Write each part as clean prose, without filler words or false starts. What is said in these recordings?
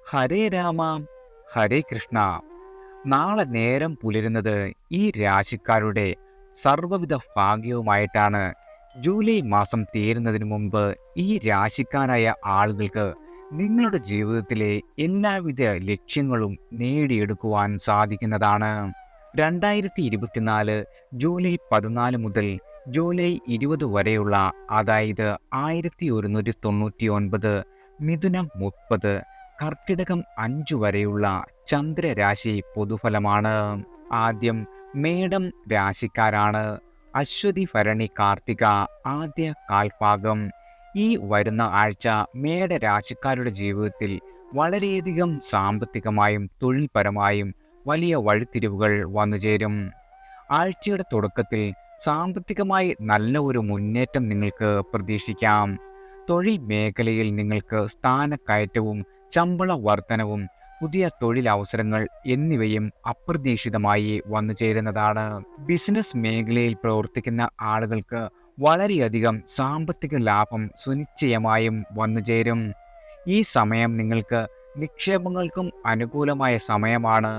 ഹരേ രാമ ഹരേ കൃഷ്ണ. നാളെ നേരം പുലരുന്നത് ഈ രാശിക്കാരുടെ സർവ്വവിധ ഭാഗ്യവുമായിട്ടാണ്. ജൂലൈ മാസം തീരുന്നതിന് മുമ്പ് ഈ രാശിക്കാരായ ആളുകൾക്ക് നിങ്ങളുടെ ജീവിതത്തിലെ എല്ലാവിധ ലക്ഷ്യങ്ങളും നേടിയെടുക്കുവാൻ സാധിക്കുന്നതാണ്. 2024 ജൂലൈ 14 മുതൽ ജൂലൈ 20 വരെയുള്ള, അതായത് 1199, മിഥുനം 30, കർക്കിടകം 5 വരെയുള്ള ചന്ദ്രരാശി പൊതുഫലമാണ്. ആദ്യം മേടം രാശിക്കാരാണ്. അശ്വതി, ഭരണി, കാർത്തിക ആദ്യ കാൽഭാഗം. ഈ വരുന്ന ആഴ്ച മേടരാശിക്കാരുടെ ജീവിതത്തിൽ വളരെയധികം സാമ്പത്തികമായും തൊഴിൽപരമായും വലിയ വഴിത്തിരിവുകൾ വന്നുചേരും. ആഴ്ചയുടെ തുടക്കത്തിൽ സാമ്പത്തികമായി നല്ല ഒരു മുന്നേറ്റം നിങ്ങൾക്ക് പ്രതീക്ഷിക്കാം. തൊഴിൽ മേഖലയിൽ നിങ്ങൾക്ക് സ്ഥാനക്കയറ്റവും ശമ്പള വർധനവും പുതിയ തൊഴിലവസരങ്ങൾ എന്നിവയും അപ്രതീക്ഷിതമായി വന്നു ചേരുന്നതാണ്. ബിസിനസ് മേഖലയിൽ പ്രവർത്തിക്കുന്ന ആളുകൾക്ക് വളരെയധികം സാമ്പത്തിക ലാഭം സുനിശ്ചയമായും വന്നു ചേരും. ഈ സമയം നിങ്ങൾക്ക് നിക്ഷേപങ്ങൾക്കും അനുകൂലമായ സമയമാണ്.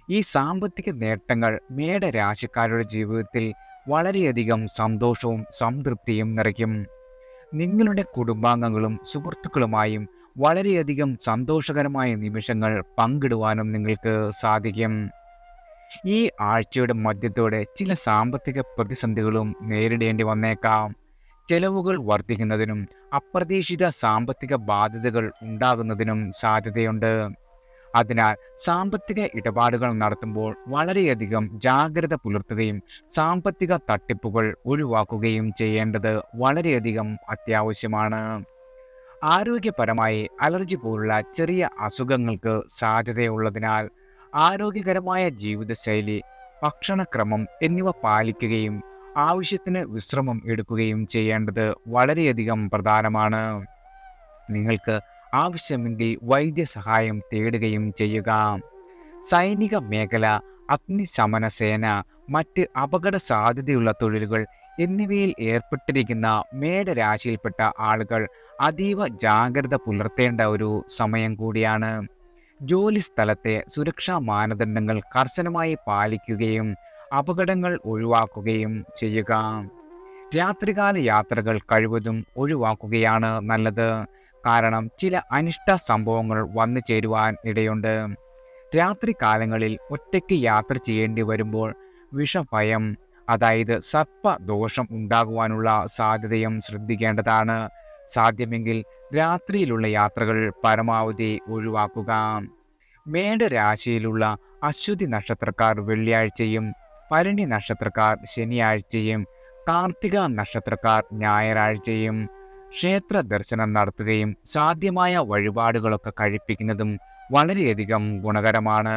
ഈ സാമ്പത്തിക നേട്ടങ്ങൾ മേടരാശിക്കാരുടെ ജീവിതത്തിൽ വളരെയധികം സന്തോഷവും സംതൃപ്തിയും നിറയ്ക്കും. നിങ്ങളുടെ കുടുംബാംഗങ്ങളും സുഹൃത്തുക്കളുമായും വളരെയധികം സന്തോഷകരമായ നിമിഷങ്ങൾ പങ്കിടുവാനും നിങ്ങൾക്ക് സാധിക്കും. ഈ ആഴ്ചയുടെ മധ്യത്തോടെ ചില സാമ്പത്തിക പ്രതിസന്ധികളും നേരിടേണ്ടി വന്നേക്കാം. ചെലവുകൾ വർദ്ധിക്കുന്നതിനും അപ്രതീക്ഷിത സാമ്പത്തിക ബാധ്യതകൾ ഉണ്ടാകുന്നതിനും സാധ്യതയുണ്ട്. അതിനാൽ സാമ്പത്തിക ഇടപാടുകൾ നടത്തുമ്പോൾ വളരെയധികം ജാഗ്രത പുലർത്തുകയും സാമ്പത്തിക തട്ടിപ്പുകൾ ഒഴിവാക്കുകയും ചെയ്യേണ്ടത് വളരെയധികം അത്യാവശ്യമാണ്. ആരോഗ്യപരമായി അലർജി പോലുള്ള ചെറിയ അസുഖങ്ങൾക്ക് സാധ്യതയുള്ളതിനാൽ ആരോഗ്യകരമായ ജീവിതശൈലി, ഭക്ഷണക്രമം എന്നിവ പാലിക്കുകയും ആവശ്യത്തിന് വിശ്രമം എടുക്കുകയും ചെയ്യേണ്ടത് വളരെയധികം പ്രധാനമാണ്. നിങ്ങൾക്ക് ആവശ്യമെങ്കിൽ വൈദ്യസഹായം തേടുകയും ചെയ്യുക. സൈനിക മേഖല, അഗ്നിശമന സേന, മറ്റ് അപകട സാധ്യതയുള്ള തൊഴിലുകൾ എന്നിവയിൽ ഏർപ്പെട്ടിരിക്കുന്ന മേടരാശിയിൽപ്പെട്ട ആളുകൾ അതീവ ജാഗ്രത പുലർത്തേണ്ട ഒരു സമയം കൂടിയാണ്. ജോലിസ്ഥലത്തെ സുരക്ഷാ മാനദണ്ഡങ്ങൾ കർശനമായി പാലിക്കുകയും അപകടങ്ങൾ ഒഴിവാക്കുകയും ചെയ്യുക. രാത്രികാല യാത്രകൾ കഴിവതും ഒഴിവാക്കുകയാണ് നല്ലത്. കാരണം ചില അനിഷ്ട സംഭവങ്ങൾ വന്നു ചേരുവാൻ ഇടയുണ്ട്. രാത്രികാലങ്ങളിൽ ഒറ്റയ്ക്ക് യാത്ര ചെയ്യേണ്ടി വരുമ്പോൾ വിഷഭയം, അതായത് സർപ്പദോഷം ഉണ്ടാകുവാനുള്ള സാധ്യതയും ശ്രദ്ധിക്കേണ്ടതാണ്. സാധ്യമെങ്കിൽ രാത്രിയിലുള്ള യാത്രകൾ പരമാവധി ഒഴിവാക്കുക. മേടരാശിയിലുള്ള അശ്വതി നക്ഷത്രക്കാർ വെള്ളിയാഴ്ചയും, ഭരണി നക്ഷത്രക്കാർ ശനിയാഴ്ചയും, കാർത്തിക നക്ഷത്രക്കാർ ഞായറാഴ്ചയും ക്ഷേത്ര ദർശനം നടത്തുകയും സാധ്യമായ വഴിപാടുകളൊക്കെ കഴിപ്പിക്കുന്നതും വളരെയധികം ഗുണകരമാണ്.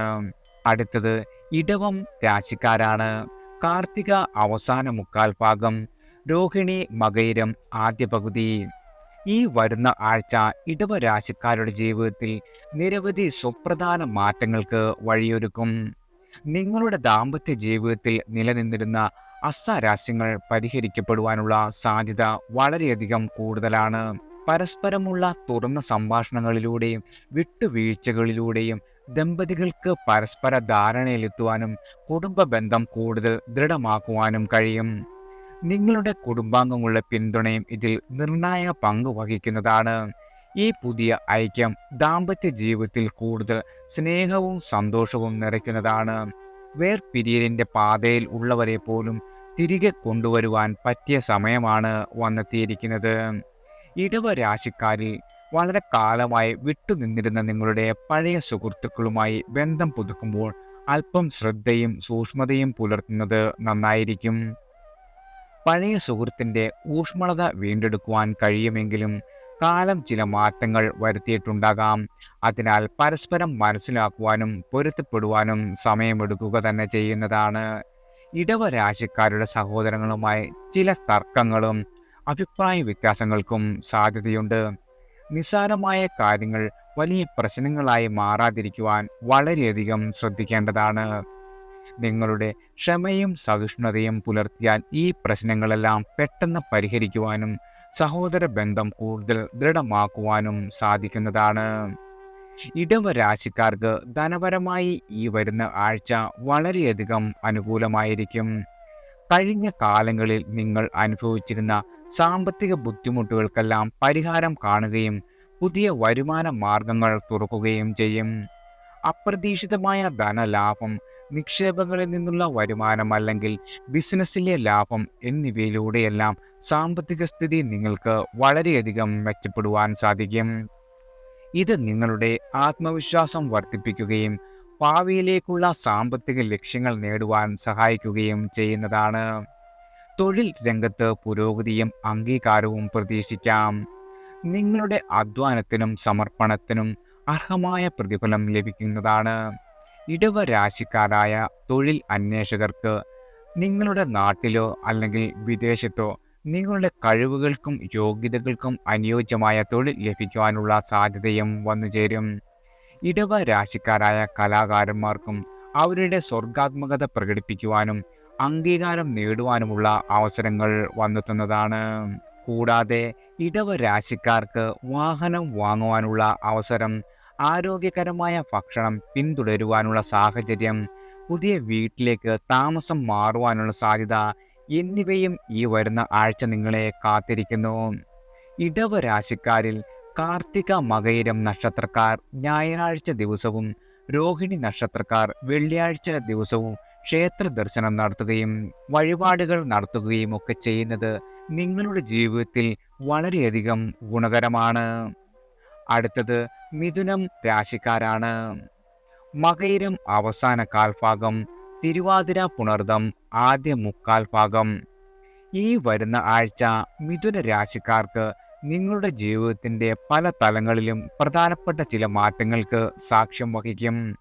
അടുത്തത് ഇടവം രാശിക്കാരാണ്. കാർത്തിക അവസാന മുക്കാൽ ഭാഗം, രോഹിണി മകയിരം ആദ്യ പകുതി. ഈ വരുന്ന ആഴ്ച ഇടവരാശിക്കാരുടെ ജീവിതത്തിൽ നിരവധി സുപ്രധാന മാറ്റങ്ങൾക്ക് വഴിയൊരുക്കും. നിങ്ങളുടെ ദാമ്പത്യ ജീവിതത്തിൽ നിലനിന്നിരുന്ന അസ്വാരസ്യങ്ങൾ പരിഹരിക്കപ്പെടുവാനുള്ള സാധ്യത വളരെയധികം കൂടുതലാണ്. പരസ്പരമുള്ള തുറന്ന സംഭാഷണങ്ങളിലൂടെയും വിട്ടുവീഴ്ചകളിലൂടെയും ദമ്പതികൾക്ക് പരസ്പര ധാരണയിലെത്തുവാനും കുടുംബ ബന്ധം കൂടുതൽ ദൃഢമാക്കുവാനും കഴിയും. നിങ്ങളുടെ കുടുംബാംഗങ്ങളുടെ പിന്തുണയും ഇതിൽ നിർണായക പങ്ക് വഹിക്കുന്നതാണ്. ഈ പുതിയ ഐക്യം ദാമ്പത്യ ജീവിതത്തിൽ കൂടുതൽ സ്നേഹവും സന്തോഷവും നിറയ്ക്കുന്നതാണ്. വേർപിരിയലിന്റെ പാതയിൽ ഉള്ളവരെ പോലും തിരികെ കൊണ്ടുവരുവാൻ പറ്റിയ സമയമാണ് വന്നെത്തിയിരിക്കുന്നത്. ഇടവരാശിക്കാരിൽ വളരെ കാലമായി വിട്ടുനിന്നിരുന്ന നിങ്ങളുടെ പഴയ സുഹൃത്തുക്കളുമായി ബന്ധം പുതുക്കുമ്പോൾ അല്പം ശ്രദ്ധയും സൂക്ഷ്മതയും പുലർത്തുന്നത് നന്നായിരിക്കും. പഴയ സുഹൃത്തിൻ്റെ ഊഷ്മളത വീണ്ടെടുക്കുവാൻ കഴിയുമെങ്കിലും കാലം ചില മാറ്റങ്ങൾ വരുത്തിയിട്ടുണ്ടാകാം. അതിനാൽ പരസ്പരം മനസ്സിലാക്കുവാനും പൊരുത്തപ്പെടുവാനും സമയമെടുക്കുക തന്നെ ചെയ്യുന്നതാണ്. ഇടവരാശിക്കാരുടെ സഹോദരങ്ങളുമായി ചില തർക്കങ്ങളും അഭിപ്രായ വ്യത്യാസങ്ങൾക്കും സാധ്യതയുണ്ട്. നിസ്സാരമായ കാര്യങ്ങൾ വലിയ പ്രശ്നങ്ങളായി മാറാതിരിക്കുവാൻ വളരെയധികം ശ്രദ്ധിക്കേണ്ടതാണ്. നിങ്ങളുടെ ക്ഷമയും സഹിഷ്ണുതയും പുലർത്തിയാൽ ഈ പ്രശ്നങ്ങളെല്ലാം പെട്ടെന്ന് പരിഹരിക്കുവാനും സഹോദര ബന്ധം കൂടുതൽ ദൃഢമാക്കുവാനും സാധിക്കുന്നതാണ്. ഇടവ രാശിക്കാർക്ക് ധനപരമായി ഈ വരുന്ന ആഴ്ച വളരെയധികം അനുകൂലമായിരിക്കും. കഴിഞ്ഞ കാലങ്ങളിൽ നിങ്ങൾ അനുഭവിച്ചിരുന്ന സാമ്പത്തിക ബുദ്ധിമുട്ടുകൾക്കെല്ലാം പരിഹാരം കാണുകയും പുതിയ വരുമാന മാർഗങ്ങൾ തുറക്കുകയും ചെയ്യും. അപ്രതീക്ഷിതമായ ധനലാഭം, നിക്ഷേപങ്ങളിൽ നിന്നുള്ള വരുമാനം അല്ലെങ്കിൽ ബിസിനസ്സിലെ ലാഭം എന്നിവയിലൂടെയെല്ലാം സാമ്പത്തിക സ്ഥിതി നിങ്ങൾക്ക് വളരെയധികം മെച്ചപ്പെടുവാൻ സാധിക്കും. ഇത് നിങ്ങളുടെ ആത്മവിശ്വാസം വർദ്ധിപ്പിക്കുകയും ഭാവിയിലേക്കുള്ള സാമ്പത്തിക ലക്ഷ്യങ്ങൾ നേടുവാൻ സഹായിക്കുകയും ചെയ്യുന്നതാണ്. തൊഴിൽ രംഗത്ത് പുരോഗതിയും അംഗീകാരവും പ്രതീക്ഷിക്കാം. നിങ്ങളുടെ അധ്വാനത്തിനും സമർപ്പണത്തിനും അർഹമായ പ്രതിഫലം ലഭിക്കുന്നതാണ്. ഇടവ രാശിക്കാരായ തൊഴിൽ അന്വേഷകർക്ക് നിങ്ങളുടെ നാട്ടിലോ അല്ലെങ്കിൽ വിദേശത്തോ നിങ്ങളുടെ കഴിവുകൾക്കും യോഗ്യതകൾക്കും അനുയോജ്യമായ തൊഴിൽ ലഭിക്കുവാനുള്ള സാധ്യതയും വന്നുചേരും. ഇടവ രാശിക്കാരായ കലാകാരന്മാർക്കും അവരുടെ സർഗ്ഗാത്മകത പ്രകടിപ്പിക്കുവാനും അംഗീകാരം നേടുവാനുമുള്ള അവസരങ്ങൾ വന്നെത്തുന്നതാണ്. കൂടാതെ ഇടവ രാശിക്കാർക്ക് വാഹനം വാങ്ങുവാനുള്ള അവസരം, ആരോഗ്യകരമായ ഭക്ഷണം പിന്തുടരുവാനുള്ള സാഹചര്യം, പുതിയ വീട്ടിലേക്ക് താമസം മാറുവാനുള്ള സാധ്യത എന്നിവയും ഈ വരുന്ന ആഴ്ച നിങ്ങളെ കാത്തിരിക്കുന്നു. ഇടവ രാശിക്കാരിൽ കാർത്തിക മകയിരം നക്ഷത്രക്കാർ ഞായറാഴ്ച ദിവസവും രോഹിണി നക്ഷത്രക്കാർ വെള്ളിയാഴ്ച ദിവസവും ക്ഷേത്ര ദർശനം നടത്തുകയും വഴിപാടുകൾ നടത്തുകയും ഒക്കെ ചെയ്യുന്നത് നിങ്ങളുടെ ജീവിതത്തിൽ വളരെയധികം ഗുണകരമാണ്. അടുത്തത് മിഥുനം രാശിക്കാരാണ്. മകയിരം അവസാന കാൽഭാഗം, തിരുവാതിര പുണർദം ആദ്യ മുക്കാൽ ഭാഗം. ഈ വരുന്ന ആഴ്ച മിഥുന രാശിക്കാർക്ക് നിങ്ങളുടെ ജീവിതത്തിൻ്റെ പല തലങ്ങളിലും പ്രധാനപ്പെട്ട ചില മാറ്റങ്ങൾക്ക് സാക്ഷ്യം വഹിക്കും.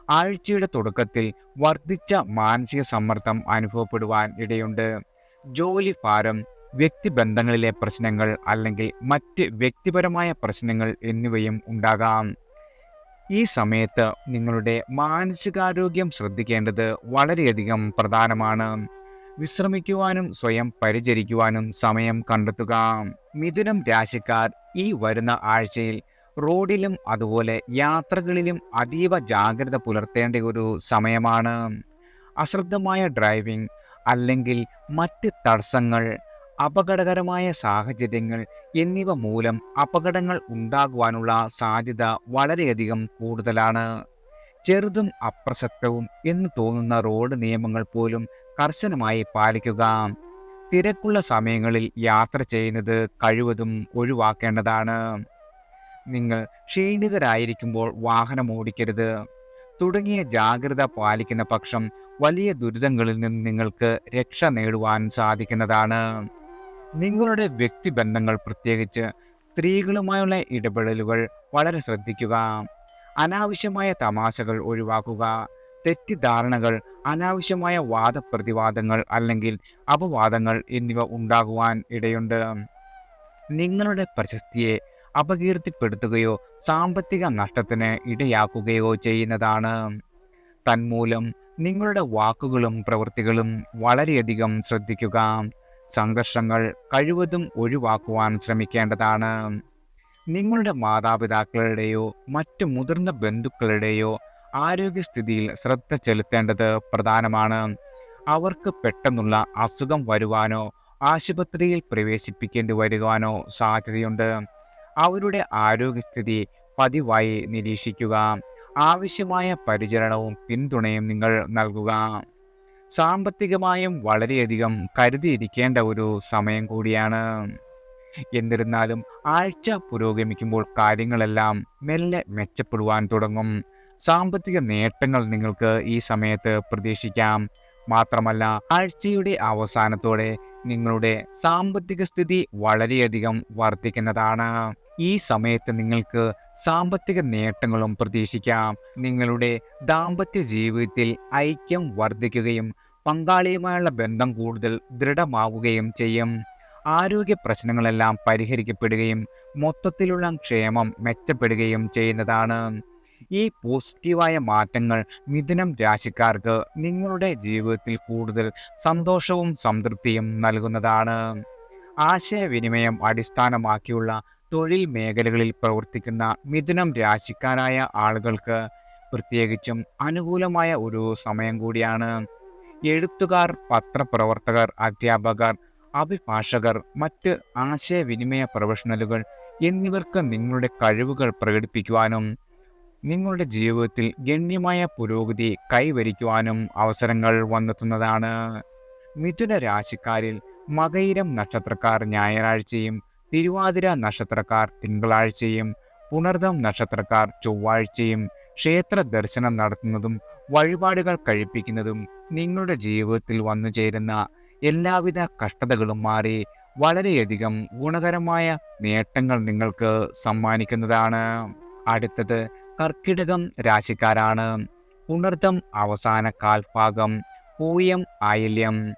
ആഴ്ചയുടെ തുടക്കത്തിൽ വർദ്ധിച്ച മാനസിക സമ്മർദ്ദം അനുഭവപ്പെടുവാൻ ഇടയുണ്ട്. ജോലി ഭാരം, വ്യക്തിബന്ധങ്ങളിലെ പ്രശ്നങ്ങൾ അല്ലെങ്കിൽ മറ്റ് വ്യക്തിപരമായ പ്രശ്നങ്ങൾ എന്നിവയും ഉണ്ടാകാം. ഈ സമയത്ത് നിങ്ങളുടെ മാനസികാരോഗ്യം ശ്രദ്ധിക്കേണ്ടത് വളരെയധികം പ്രധാനമാണ്. വിശ്രമിക്കുവാനും സ്വയം പരിചരിക്കുവാനും സമയം കണ്ടെത്തുക. മിഥുനം രാശിക്കാർ ഈ വരുന്ന ആഴ്ചയിൽ റോഡിലും അതുപോലെ യാത്രകളിലും അതീവ ജാഗ്രത പുലർത്തേണ്ട ഒരു സമയമാണ്. അശ്രദ്ധമായ ഡ്രൈവിംഗ് അല്ലെങ്കിൽ മറ്റ് തടസ്സങ്ങൾ, അപകടകരമായ സാഹചര്യങ്ങൾ എന്നിവ മൂലം അപകടങ്ങൾ ഉണ്ടാകുവാനുള്ള സാധ്യത വളരെയധികം കൂടുതലാണ്. ചെറുതും അപ്രസക്തവും എന്ന് തോന്നുന്ന റോഡ് നിയമങ്ങൾ പോലും കർശനമായി പാലിക്കുക. തിരക്കുള്ള സമയങ്ങളിൽ യാത്ര ചെയ്യുന്നത് കഴിവതും ഒഴിവാക്കേണ്ടതാണ്. നിങ്ങൾ ക്ഷീണിതരായിരിക്കുമ്പോൾ വാഹനം ഓടിക്കരുത്. തുടങ്ങിയ ജാഗ്രത പാലിക്കുന്ന പക്ഷം വലിയ ദുരിതങ്ങളിൽ നിന്ന് നിങ്ങൾക്ക് രക്ഷ നേടുവാൻ സാധിക്കുന്നതാണ്. നിങ്ങളുടെ വ്യക്തിബന്ധങ്ങൾ, പ്രത്യേകിച്ച് സ്ത്രീകളുമായുള്ള ഇടപെടലുകൾ വളരെ ശ്രദ്ധിക്കുക. അനാവശ്യമായ തമാശകൾ ഒഴിവാക്കുക. തെറ്റിദ്ധാരണകൾ, അനാവശ്യമായ വാദപ്രതിവാദങ്ങൾ അല്ലെങ്കിൽ അപവാദങ്ങൾ എന്നിവ ഉണ്ടാകുവാൻ ഇടയുണ്ട്. നിങ്ങളുടെ പ്രശസ്തിയെ അപകീർത്തിപ്പെടുത്തുകയോ സാമ്പത്തിക നഷ്ടത്തിന് ഇടയാക്കുകയോ ചെയ്യുന്നതാണ്. തന്മൂലം നിങ്ങളുടെ വാക്കുകളും പ്രവൃത്തികളും വളരെയധികം ശ്രദ്ധിക്കുക. സംഘർഷങ്ങൾ കഴിവതും ഒഴിവാക്കുവാൻ ശ്രമിക്കേണ്ടതാണ്. നിങ്ങളുടെ മാതാപിതാക്കളുടെയോ മറ്റു മുതിർന്ന ബന്ധുക്കളുടെയോ ആരോഗ്യസ്ഥിതിയിൽ ശ്രദ്ധ ചെലുത്തേണ്ടത് പ്രധാനമാണ്. അവർക്ക് പെട്ടെന്നുള്ള അസുഖം വരുവാനോ ആശുപത്രിയിൽ പ്രവേശിപ്പിക്കേണ്ടി വരുവാനോ സാധ്യതയുണ്ട്. അവരുടെ ആരോഗ്യസ്ഥിതി പതിവായി നിരീക്ഷിക്കുക. ആവശ്യമായ പരിചരണവും പിന്തുണയും നിങ്ങൾ നൽകുക. സാമ്പത്തികമായും വളരെയധികം കരുതിയിരിക്കേണ്ട ഒരു സമയം കൂടിയാണ്. എന്നിരുന്നാലും ആഴ്ച പുരോഗമിക്കുമ്പോൾ കാര്യങ്ങളെല്ലാം മെല്ലെ മെച്ചപ്പെടുവാൻ തുടങ്ങും. സാമ്പത്തിക നേട്ടങ്ങൾ നിങ്ങൾക്ക് ഈ സമയത്ത് പ്രതീക്ഷിക്കാം. മാത്രമല്ല, ആഴ്ചയുടെ അവസാനത്തോടെ നിങ്ങളുടെ സാമ്പത്തിക സ്ഥിതി വളരെയധികം വർദ്ധിക്കുന്നതാണ്. ഈ സമയത്ത് നിങ്ങൾക്ക് സാമ്പത്തിക നേട്ടങ്ങളും പ്രതീക്ഷിക്കാം. നിങ്ങളുടെ ദാമ്പത്യ ജീവിതത്തിൽ ഐക്യം വർദ്ധിക്കുകയും പങ്കാളിയുമായുള്ള ബന്ധം കൂടുതൽ ദൃഢമാവുകയും ചെയ്യും. ആരോഗ്യ പ്രശ്നങ്ങളെല്ലാം പരിഹരിക്കപ്പെടുകയും മൊത്തത്തിലുള്ള ക്ഷേമം മെച്ചപ്പെടുകയും ചെയ്യുന്നതാണ്. ഈ പോസിറ്റീവായ മാറ്റങ്ങൾ മിഥുനം രാശിക്കാർക്ക് നിങ്ങളുടെ ജീവിതത്തിൽ കൂടുതൽ സന്തോഷവും സംതൃപ്തിയും നൽകുന്നതാണ്. ആശയവിനിമയം അടിസ്ഥാനമാക്കിയുള്ള തൊഴിൽ മേഖലകളിൽ പ്രവർത്തിക്കുന്ന മിഥുനം രാശിക്കാരായ ആളുകൾക്ക് പ്രത്യേകിച്ചും അനുകൂലമായ ഒരു സമയം കൂടിയാണ്. എഴുത്തുകാർ, പത്രപ്രവർത്തകർ, അധ്യാപകർ, അഭിഭാഷകർ, മറ്റ് ആശയവിനിമയ പ്രൊഫഷണലുകൾ എന്നിവർക്ക് നിങ്ങളുടെ കഴിവുകൾ പ്രകടിപ്പിക്കുവാനും നിങ്ങളുടെ ജീവിതത്തിൽ ഗണ്യമായ പുരോഗതി കൈവരിക്കുവാനും അവസരങ്ങൾ വന്നെത്തുന്നതാണ്. മിഥുന രാശിക്കാരിൽ മകയിരം നക്ഷത്രക്കാർ ഞായറാഴ്ചയും, തിരുവാതിര നക്ഷത്രക്കാർ തിങ്കളാഴ്ചയും, പുണർദം നക്ഷത്രക്കാർ ചൊവ്വാഴ്ചയും ക്ഷേത്ര ദർശനം നടത്തുന്നതും വഴിപാടുകൾ കഴിപ്പിക്കുന്നതും നിങ്ങളുടെ ജീവിതത്തിൽ വന്നു ചേരുന്ന എല്ലാവിധ കഷ്ടതകളും മാറി വളരെയധികം ഗുണകരമായ നേട്ടങ്ങൾ നിങ്ങൾക്ക് സമ്മാനിക്കുന്നതാണ്. അടുത്തത് കർക്കിടകം രാശിക്കാരാണ്. പുണർദം അവസാന കാൽഭാഗം, പൂയം, ആയില്യം.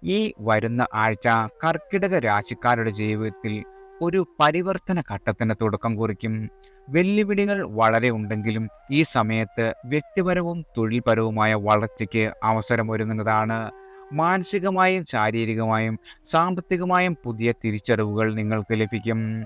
ഈ വരുന്ന ആഴ്ച കർക്കിടക രാശിക്കാരുടെ ജീവിതത്തിൽ ഒരു പരിവർത്തന ഘട്ടത്തിന് തുടക്കം കുറിക്കും. വെല്ലുവിളികൾ വളരെ ഉണ്ടെങ്കിലും ഈ സമയത്ത് വ്യക്തിപരവും തൊഴിൽപരവുമായ വളർച്ചയ്ക്ക് അവസരമൊരുങ്ങുന്നതാണ്. മാനസികമായും ശാരീരികമായും സാമ്പത്തികമായും പുതിയ തിരിച്ചറിവുകൾ നിങ്ങൾക്ക് ലഭിക്കും.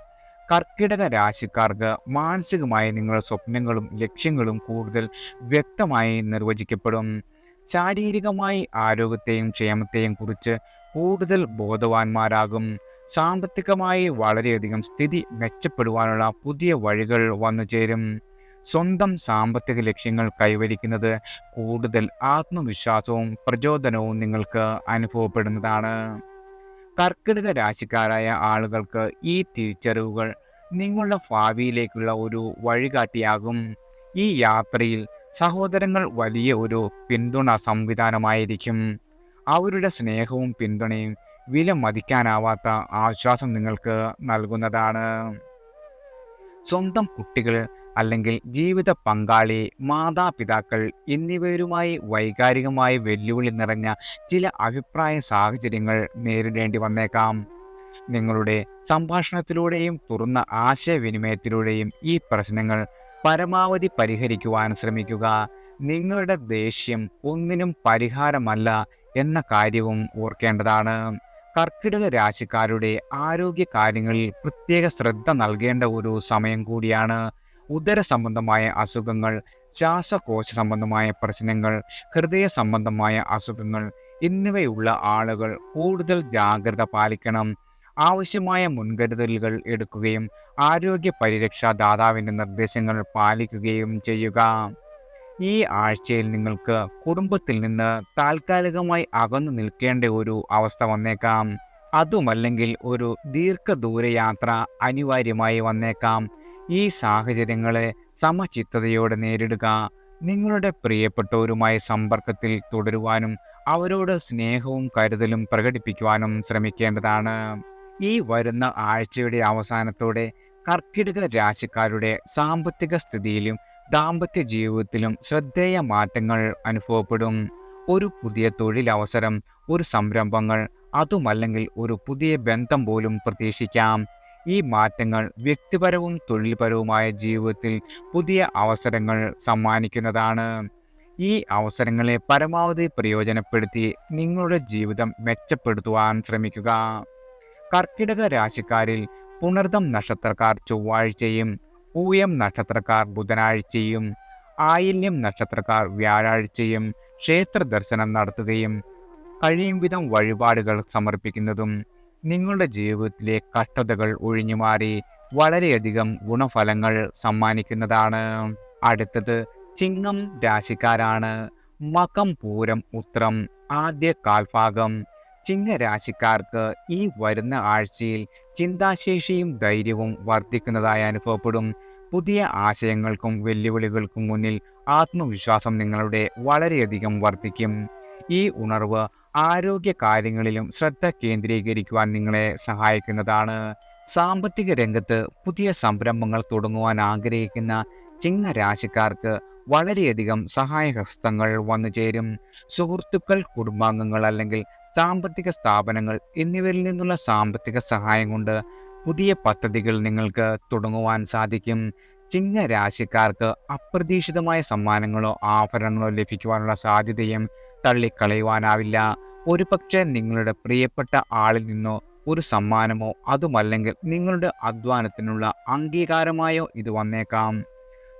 കർക്കിടക രാശിക്കാർക്ക് മാനസികമായി നിങ്ങളുടെ സ്വപ്നങ്ങളും ലക്ഷ്യങ്ങളും കൂടുതൽ വ്യക്തമായി നിർവചിക്കപ്പെടും. ശാരീരികമായി ആരോഗ്യത്തെയും ക്ഷേമത്തെയും കുറിച്ച് കൂടുതൽ ബോധവാന്മാരാകും. സാമ്പത്തികമായി വളരെയധികം സ്ഥിതി മെച്ചപ്പെടുവാനുള്ള പുതിയ വഴികൾ വന്നു ചേരും. സ്വന്തം സാമ്പത്തിക ലക്ഷ്യങ്ങൾ കൈവരിക്കുന്നത് കൂടുതൽ ആത്മവിശ്വാസവും പ്രചോദനവും നിങ്ങൾക്ക് അനുഭവപ്പെടുന്നതാണ്. കർക്കിടക രാശിക്കാരായ ആളുകൾക്ക് ഈ തിരിച്ചറിവുകൾ നിങ്ങളുടെ ഭാവിയിലേക്കുള്ള ഒരു വഴികാട്ടിയാകും. ഈ യാത്രയിൽ സഹോദരങ്ങൾ വലിയ ഒരു പിന്തുണ സംവിധാനമായിരിക്കും. അവരുടെ സ്നേഹവും പിന്തുണയും വില മതിക്കാനാവാത്ത ആശ്വാസം നിങ്ങൾക്ക് നൽകുന്നതാണ്. സ്വന്തം കുട്ടികൾ അല്ലെങ്കിൽ ജീവിത പങ്കാളി, മാതാപിതാക്കൾ എന്നിവരുമായി വൈകാരികമായി വെല്ലുവിളി നിറഞ്ഞ ചില അഭിപ്രായ സാഹചര്യങ്ങൾ നേരിടേണ്ടി വന്നേക്കാം. നിങ്ങളുടെ സംഭാഷണത്തിലൂടെയും തുറന്ന ആശയവിനിമയത്തിലൂടെയും ഈ പ്രശ്നങ്ങൾ പരമാവധി പരിഹരിക്കുവാൻ ശ്രമിക്കുക. നിങ്ങളുടെ ദേഷ്യം ഒന്നിനും പരിഹാരമല്ല എന്ന കാര്യവും ഓർക്കേണ്ടതാണ്. കർക്കിടക രാശിക്കാരുടെ ആരോഗ്യ കാര്യങ്ങളിൽ പ്രത്യേക ശ്രദ്ധ നൽകേണ്ട ഒരു സമയം കൂടിയാണ്. ഉദര സംബന്ധമായ അസുഖങ്ങൾ, ശ്വാസകോശ സംബന്ധമായ പ്രശ്നങ്ങൾ, ഹൃദയ സംബന്ധമായ അസുഖങ്ങൾ എന്നിവയുള്ള ആളുകൾ കൂടുതൽ ജാഗ്രത പാലിക്കണം. ആവശ്യമായ മുൻകരുതലുകൾ എടുക്കുകയും ആരോഗ്യ പരിരക്ഷാ ദാതാവിൻ്റെ നിർദ്ദേശങ്ങൾ പാലിക്കുകയും ചെയ്യുക. ഈ ആഴ്ചയിൽ നിങ്ങൾക്ക് കുടുംബത്തിൽ നിന്ന് താൽക്കാലികമായി അകന്നു നിൽക്കേണ്ട ഒരു അവസ്ഥ വന്നേക്കാം. അതുമല്ലെങ്കിൽ ഒരു ദീർഘദൂര യാത്ര അനിവാര്യമായി വന്നേക്കാം. ഈ സാഹചര്യങ്ങളെ സമചിത്തതയോടെ നേരിടുക. നിങ്ങളുടെ പ്രിയപ്പെട്ടവരുമായി സമ്പർക്കത്തിൽ തുടരുവാനും അവരോട് സ്നേഹവും കരുതലും പ്രകടിപ്പിക്കുവാനും ശ്രമിക്കേണ്ടതാണ്. ഈ വരുന്ന ആഴ്ചയുടെ അവസാനത്തോടെ കർക്കിടക രാശിക്കാരുടെ സാമ്പത്തിക സ്ഥിതിയിലും ദാമ്പത്യ ജീവിതത്തിലും ശ്രദ്ധേയ മാറ്റങ്ങൾ അനുഭവപ്പെടും. ഒരു പുതിയ തൊഴിലവസരം, ഒരു സംരംഭങ്ങൾ, അതുമല്ലെങ്കിൽ ഒരു പുതിയ ബന്ധം പോലും പ്രതീക്ഷിക്കാം. ഈ മാറ്റങ്ങൾ വ്യക്തിപരവും തൊഴിൽപരവുമായ ജീവിതത്തിൽ പുതിയ അവസരങ്ങൾ സമ്മാനിക്കുന്നതാണ്. ഈ അവസരങ്ങളെ പരമാവധി പ്രയോജനപ്പെടുത്തി നിങ്ങളുടെ ജീവിതം മെച്ചപ്പെടുത്തുവാൻ ശ്രമിക്കുക. കർക്കിടക രാശിക്കാരിൽ പുണർദം നക്ഷത്രക്കാർ ചൊവ്വാഴ്ചയും, പൂയം നക്ഷത്രക്കാർ ബുധനാഴ്ചയും, ആയില്യം നക്ഷത്രക്കാർ വ്യാഴാഴ്ചയും ക്ഷേത്ര ദർശനം നടത്തുകയും കഴിയും വിധം വഴിപാടുകൾ സമർപ്പിക്കുന്നതും നിങ്ങളുടെ ജീവിതത്തിലെ കഷ്ടതകൾ ഒഴിഞ്ഞുമാറി വളരെയധികം ഗുണഫലങ്ങൾ സമ്മാനിക്കുന്നതാണ്. അടുത്തത് ചിങ്ങം രാശിക്കാരാണ്. മകം, പൂരം, ഉത്രം ആദ്യ കാൽഭാഗം. ചിങ്ങരാശിക്കാർക്ക് ഈ വരുന്ന ആഴ്ചയിൽ ചിന്താശേഷിയും ധൈര്യവും വർദ്ധിക്കുന്നതായി അനുഭവപ്പെടും. പുതിയ ആശയങ്ങൾക്കും വെല്ലുവിളികൾക്കും മുന്നിൽ ആത്മവിശ്വാസം നിങ്ങളുടെ വളരെയധികം വർദ്ധിക്കും. ഈ ഉണർവ് ആരോഗ്യ കാര്യങ്ങളിലും ശ്രദ്ധ കേന്ദ്രീകരിക്കുവാൻ നിങ്ങളെ സഹായിക്കുന്നതാണ്. സാമ്പത്തിക രംഗത്ത് പുതിയ സംരംഭങ്ങൾ തുടങ്ങുവാൻ ആഗ്രഹിക്കുന്ന ചിങ്ങരാശിക്കാർക്ക് വളരെയധികം സഹായഹസ്തങ്ങൾ വന്നു ചേരും. സുഹൃത്തുക്കൾ, കുടുംബാംഗങ്ങൾ അല്ലെങ്കിൽ സാമ്പത്തിക സ്ഥാപനങ്ങൾ എന്നിവരിൽ നിന്നുള്ള സാമ്പത്തിക സഹായം കൊണ്ട് പുതിയ പദ്ധതികൾ നിങ്ങൾക്ക് തുടങ്ങുവാൻ സാധിക്കും. ചിങ്ങരാശിക്കാർക്ക് അപ്രതീക്ഷിതമായ സമ്മാനങ്ങളോ ആഭരണങ്ങളോ ലഭിക്കുവാനുള്ള സാധ്യതയും തള്ളിക്കളയുവാനാവില്ല. ഒരുപക്ഷെ നിങ്ങളുടെ പ്രിയപ്പെട്ട ആളിൽ നിന്നോ ഒരു സമ്മാനമോ അതുമല്ലെങ്കിൽ നിങ്ങളുടെ അധ്വാനത്തിനുള്ള അംഗീകാരമായോ ഇത് വന്നേക്കാം.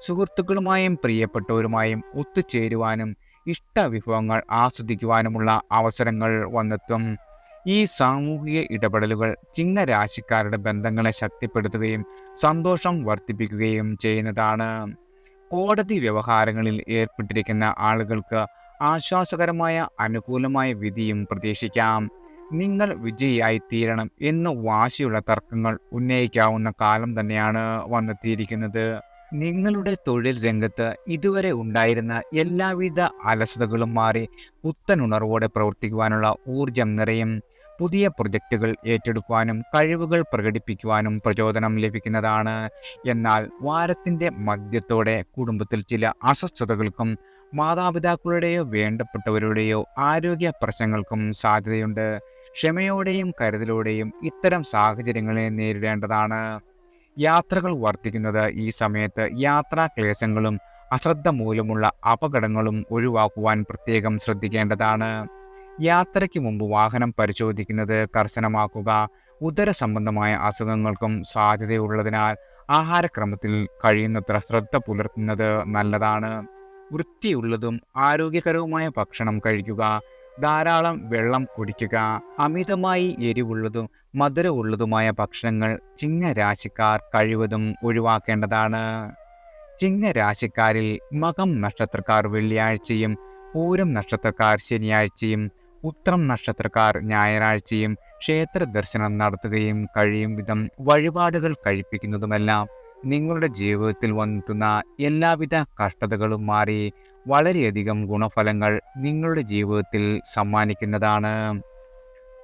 സുഹൃത്തുക്കളുമായും പ്രിയപ്പെട്ടവരുമായും ഒത്തുചേരുവാനും ഇഷ്ടവിഭവങ്ങൾ ആസ്വദിക്കുവാനുമുള്ള അവസരങ്ങൾ വന്നെത്തും. ഈ സാമൂഹിക ഇടപെടലുകൾ ചിങ്ങരാശിക്കാരുടെ ബന്ധങ്ങളെ ശക്തിപ്പെടുത്തുകയും സന്തോഷം വർദ്ധിപ്പിക്കുകയും ചെയ്യുന്നതാണ്. കോടതി വ്യവഹാരങ്ങളിൽ ഏർപ്പെട്ടിരിക്കുന്ന ആളുകൾക്ക് ആശ്വാസകരമായ അനുകൂലമായ വിധിയും പ്രതീക്ഷിക്കാം. നിങ്ങൾ വിജയിയായി തീരണം എന്ന് വാശിയുള്ള തർക്കങ്ങൾ ഉന്നയിക്കാവുന്ന കാലം തന്നെയാണ് വന്നെത്തിയിരിക്കുന്നത്. നിങ്ങളുടെ തൊഴിൽ രംഗത്ത് ഇതുവരെ ഉണ്ടായിരുന്ന എല്ലാവിധ അലസതകളും മാറി പുത്തനുണർവോടെ പ്രവർത്തിക്കുവാനുള്ള ഊർജം നിറയും. പുതിയ പ്രൊജക്റ്റുകൾ ഏറ്റെടുക്കുവാനും കഴിവുകൾ പ്രകടിപ്പിക്കുവാനും പ്രചോദനം ലഭിക്കുന്നതാണ്. എന്നാൽ വാരത്തിൻ്റെ മധ്യത്തോടെ കുടുംബത്തിൽ ചില അസ്വസ്ഥതകൾക്കും മാതാപിതാക്കളുടെയോ വേണ്ടപ്പെട്ടവരുടെയോ ആരോഗ്യ പ്രശ്നങ്ങൾക്കും സാധ്യതയുണ്ട്. ക്ഷമയോടെയും കരുതലോടെയും ഇത്തരം സാഹചര്യങ്ങളെ നേരിടേണ്ടതാണ്. യാത്രകൾ വർദ്ധിക്കുന്നത് ഈ സമയത്ത് യാത്രാ ക്ലേശങ്ങളും അശ്രദ്ധ മൂലമുള്ള അപകടങ്ങളും ഒഴിവാക്കുവാൻ പ്രത്യേകം ശ്രദ്ധിക്കേണ്ടതാണ്. യാത്രയ്ക്ക് മുമ്പ് വാഹനം പരിശോധിക്കുന്നത് കർശനമാക്കുക. ഉദര സംബന്ധമായ അസുഖങ്ങൾക്കും സാധ്യതയുള്ളതിനാൽ ആഹാരക്രമത്തിൽ കഴിയുന്നത്ര ശ്രദ്ധ പുലർത്തുന്നത് നല്ലതാണ്. വൃത്തിയുള്ളതും ആരോഗ്യകരവുമായ ഭക്ഷണം കഴിക്കുക. ധാരാളം വെള്ളം കുടിക്കുക. അമിതമായി എരിവുള്ളതും മധുരമുള്ളതുമായ ഭക്ഷണങ്ങൾ ചിങ്ങരാശിക്കാർ കഴിവതും ഒഴിവാക്കേണ്ടതാണ്. ചിങ്ങരാശിക്കാരിൽ മകം നക്ഷത്രക്കാർ വെള്ളിയാഴ്ചയും പൂരം നക്ഷത്രക്കാർ ശനിയാഴ്ചയും ഉത്രം നക്ഷത്രക്കാർ ഞായറാഴ്ചയും ക്ഷേത്ര ദർശനം നടത്തുകയും കഴിയും വിധം വഴിപാടുകൾ കഴിപ്പിക്കുന്നതുമെല്ലാം നിങ്ങളുടെ ജീവിതത്തിൽ വന്നെത്തുന്ന എല്ലാവിധ കഷ്ടതകളും മാറി വളരെയധികം ഗുണഫലങ്ങൾ നിങ്ങളുടെ ജീവിതത്തിൽ സമ്മാനിക്കുന്നതാണ്.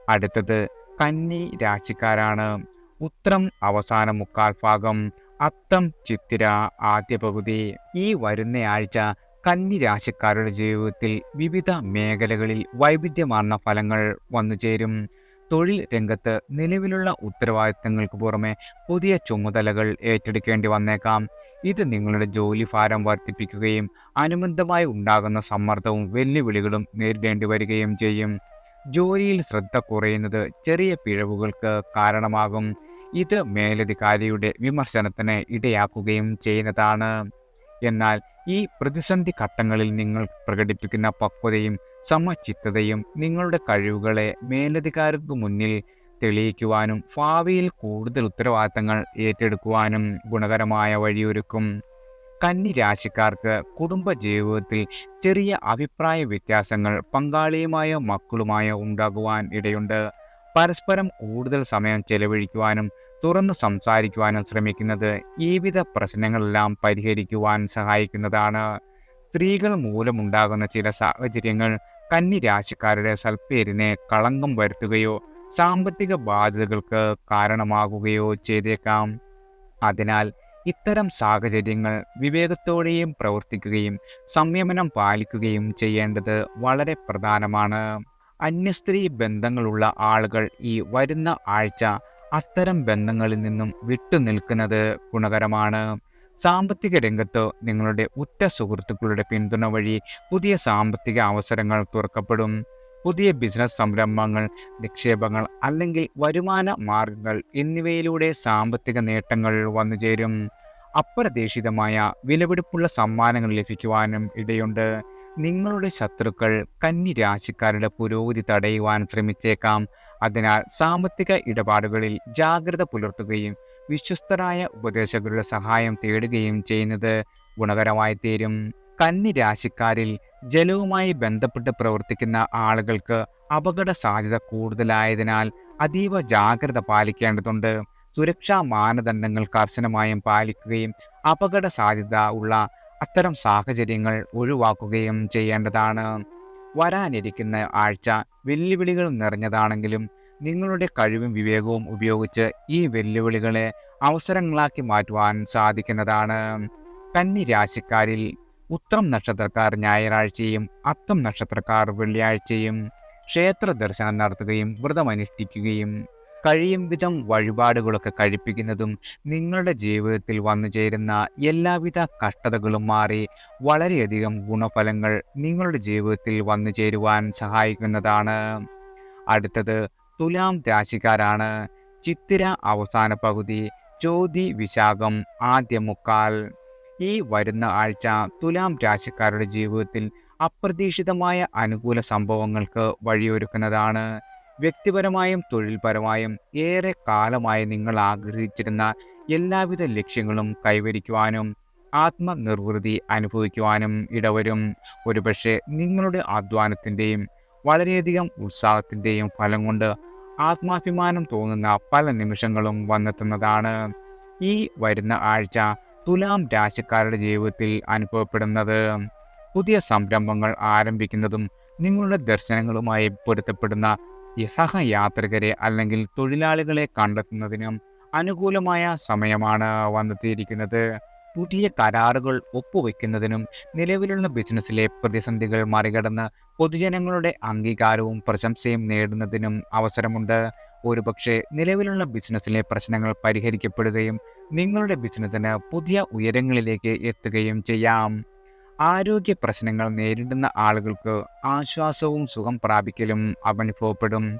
അടുത്തത് കന്നി രാശിക്കാരാണ്. ഉത്രം അവസാന മുക്കാൽ ഭാഗം, അത്തം ചിത്തിര ആദ്യ പകുതി. ഈ വരുന്ന ആഴ്ച കന്നി രാശിക്കാരുടെ ജീവിതത്തിൽ വിവിധ മേഖലകളിൽ വൈവിധ്യമാർന്ന ഫലങ്ങൾ വന്നുചേരും. തൊഴിൽ രംഗത്ത് നിലവിലുള്ള ഉത്തരവാദിത്തങ്ങൾക്ക് പുറമെ പുതിയ ചുമതലകൾ ഏറ്റെടുക്കേണ്ടി വന്നേക്കാം. ഇത് നിങ്ങളുടെ ജോലി ഭാരം വർദ്ധിപ്പിക്കുകയും അനുബന്ധമായി ഉണ്ടാകുന്ന സമ്മർദ്ദവും വെല്ലുവിളികളും നേരിടേണ്ടി വരികയും ചെയ്യും. ജോലിയിൽ ശ്രദ്ധ കുറയുന്നത് ചെറിയ പിഴവുകൾക്ക് കാരണമാകും. ഇത് മേലധികാരിയുടെ വിമർശനത്തിന് ഇടയാക്കുകയും ചെയ്യുന്നതാണ്. എന്നാൽ ഈ പ്രതിസന്ധി ഘട്ടങ്ങളിൽ നിങ്ങൾ പ്രകടിപ്പിക്കുന്ന പക്വതയും സമചിത്തതയും നിങ്ങളുടെ കഴിവുകളെ മേലധികാരിക്ക് മുന്നിൽ തെളിയിക്കുവാനും ഭാവിയിൽ കൂടുതൽ ഉത്തരവാദിത്തങ്ങൾ ഏറ്റെടുക്കുവാനും ഗുണകരമായ വഴിയൊരുക്കും. കന്നി രാശിക്കാർക്ക് കുടുംബ ജീവിതത്തിൽ ചെറിയ അഭിപ്രായ വ്യത്യാസങ്ങൾ പങ്കാളിയുമായോ മക്കളുമായോ ഉണ്ടാകുവാൻ ഇടയുണ്ട്. പരസ്പരം കൂടുതൽ സമയം ചെലവഴിക്കുവാനും തുറന്നു സംസാരിക്കുവാനും ശ്രമിക്കുന്നത് ഈ വിധ പ്രശ്നങ്ങളെല്ലാം പരിഹരിക്കുവാൻ സഹായിക്കുന്നതാണ്. സ്ത്രീകൾ മൂലമുണ്ടാകുന്ന ചില സാഹചര്യങ്ങൾ കന്നി രാശിക്കാരുടെ സൽപ്പേരിനെ കളങ്കം വരുത്തുകയോ സാമ്പത്തിക ബാധ്യതകൾക്ക് കാരണമാകുകയോ ചെയ്തേക്കാം. അതിനാൽ ഇത്തരം സാഹചര്യങ്ങൾ വിവേകത്തോടെയും പ്രവർത്തിക്കുകയും സംയമനം പാലിക്കുകയും ചെയ്യേണ്ടത് വളരെ പ്രധാനമാണ്. അന്യസ്ത്രീ ബന്ധങ്ങളുള്ള ആളുകൾ ഈ വരുന്ന ആഴ്ച അത്തരം ബന്ധങ്ങളിൽ നിന്നും വിട്ടുനിൽക്കുന്നത് ഗുണകരമാണ്. സാമ്പത്തിക രംഗത്ത് നിങ്ങളുടെ ഉറ്റ സുഹൃത്തുക്കളുടെ പിന്തുണ വഴി പുതിയ സാമ്പത്തിക അവസരങ്ങൾ തുറക്കപ്പെടും. പുതിയ ബിസിനസ് സംരംഭങ്ങൾ, നിക്ഷേപങ്ങൾ അല്ലെങ്കിൽ വരുമാന മാർഗങ്ങൾ എന്നിവയിലൂടെ സാമ്പത്തിക നേട്ടങ്ങൾ വന്നുചേരും. അപ്രതീക്ഷിതമായ വിലപിടിപ്പുള്ള സമ്മാനങ്ങൾ ലഭിക്കുവാനും ഇടയുണ്ട്. നിങ്ങളുടെ ശത്രുക്കൾ കന്നി രാശിക്കാരുടെ പുരോഗതി തടയുവാൻ ശ്രമിച്ചേക്കാം. അതിനാൽ സാമ്പത്തിക ഇടപാടുകളിൽ ജാഗ്രത പുലർത്തുകയും വിശ്വസ്തരായ ഉപദേശകരുടെ സഹായം തേടുകയും ചെയ്യുന്നത് ഗുണകരമായി തീരും. കന്നി രാശിക്കാരിൽ ജലവുമായി ബന്ധപ്പെട്ട് പ്രവർത്തിക്കുന്ന ആളുകൾക്ക് അപകട സാധ്യത കൂടുതലായതിനാൽ അതീവ ജാഗ്രത പാലിക്കേണ്ടതുണ്ട്. സുരക്ഷാ മാനദണ്ഡങ്ങൾ കർശനമായും പാലിക്കുകയും അപകട സാധ്യത ഉള്ള അത്തരം സാഹചര്യങ്ങൾ ഒഴിവാക്കുകയും ചെയ്യേണ്ടതാണ്. വരാനിരിക്കുന്ന ആഴ്ച വെല്ലുവിളികൾ നിറഞ്ഞതാണെങ്കിലും നിങ്ങളുടെ കഴിവും വിവേകവും ഉപയോഗിച്ച് ഈ വെല്ലുവിളികളെ അവസരങ്ങളാക്കി മാറ്റുവാൻ സാധിക്കുന്നതാണ്. കന്നി രാശിക്കാരിൽ ഉത്രം നക്ഷത്രക്കാർ ഞായറാഴ്ചയും അത്തം നക്ഷത്രക്കാർ വെള്ളിയാഴ്ചയും ക്ഷേത്ര ദർശനം നടത്തുകയും വ്രതമനുഷ്ഠിക്കുകയും കഴിയും വിധം വഴിപാടുകളൊക്കെ കഴിപ്പിക്കുന്നതും നിങ്ങളുടെ ജീവിതത്തിൽ വന്നു ചേരുന്ന എല്ലാവിധ കഷ്ടതകളും മാറി വളരെയധികം ഗുണഫലങ്ങൾ നിങ്ങളുടെ ജീവിതത്തിൽ വന്നു ചേരുവാൻ സഹായിക്കുന്നതാണ്. അടുത്തത് തുലാം രാശിക്കാരാണ്. ചിത്തിര അവസാന പകുതി, ചോതി വിശാഖം ആദ്യ മുക്കാൽ. ഈ വരുന്ന ആഴ്ച തുലാം രാശിക്കാരുടെ ജീവിതത്തിൽ അപ്രതീക്ഷിതമായ അനുകൂല സംഭവങ്ങൾക്ക് വഴിയൊരുക്കുന്നതാണ്. വ്യക്തിപരമായും തൊഴിൽപരമായും ഏറെ കാലമായി നിങ്ങൾ ആഗ്രഹിച്ചിരുന്ന എല്ലാവിധ ലക്ഷ്യങ്ങളും കൈവരിക്കുവാനും ആത്മനിർവൃതി അനുഭവിക്കുവാനും ഇടവരും. ഒരുപക്ഷെ നിങ്ങളുടെ അധ്വാനത്തിൻ്റെയും വളരെയധികം ഉത്സാഹത്തിൻ്റെയും ഫലം കൊണ്ട് ആത്മാഭിമാനം തോന്നുന്ന പല നിമിഷങ്ങളും വന്നെത്തുന്നതാണ്. ഈ വരുന്ന ആഴ്ച തുലാം രാശിക്കാരുടെ ജീവിതത്തിൽ അനുഭവപ്പെടുന്നത് പുതിയ സംരംഭങ്ങൾ ആരംഭിക്കുന്നതും നിങ്ങളുടെ ദർശനങ്ങളുമായി പൊരുത്തപ്പെടുന്ന സഹയാത്രികരെ അല്ലെങ്കിൽ തൊഴിലാളികളെ കണ്ടെത്തുന്നതിനും അനുകൂലമായ സമയമാണ് വന്നെത്തിയിരിക്കുന്നത്. പുതിയ കരാറുകൾ ഒപ്പുവെക്കുന്നതിനും നിലവിലുള്ള ബിസിനസ്സിലെ പ്രതിസന്ധികൾ മറികടന്ന് പൊതുജനങ്ങളുടെ അംഗീകാരവും പ്രശംസയും നേടുന്നതിനും അവസരമുണ്ട്. ഒരുപക്ഷെ നിലവിലുള്ള ബിസിനസ്സിലെ പ്രശ്നങ്ങൾ പരിഹരിക്കപ്പെടുകയും നിങ്ങളുടെ ബിസിനസ്സിന് പുതിയ ഉയരങ്ങളിലേക്ക് എത്തുകയും ചെയ്യാം. ആരോഗ്യ പ്രശ്നങ്ങൾ നേരിടുന്ന ആളുകൾക്ക് ആശ്വാസവും സുഖം പ്രാപിക്കലും അനുഭവപ്പെടും.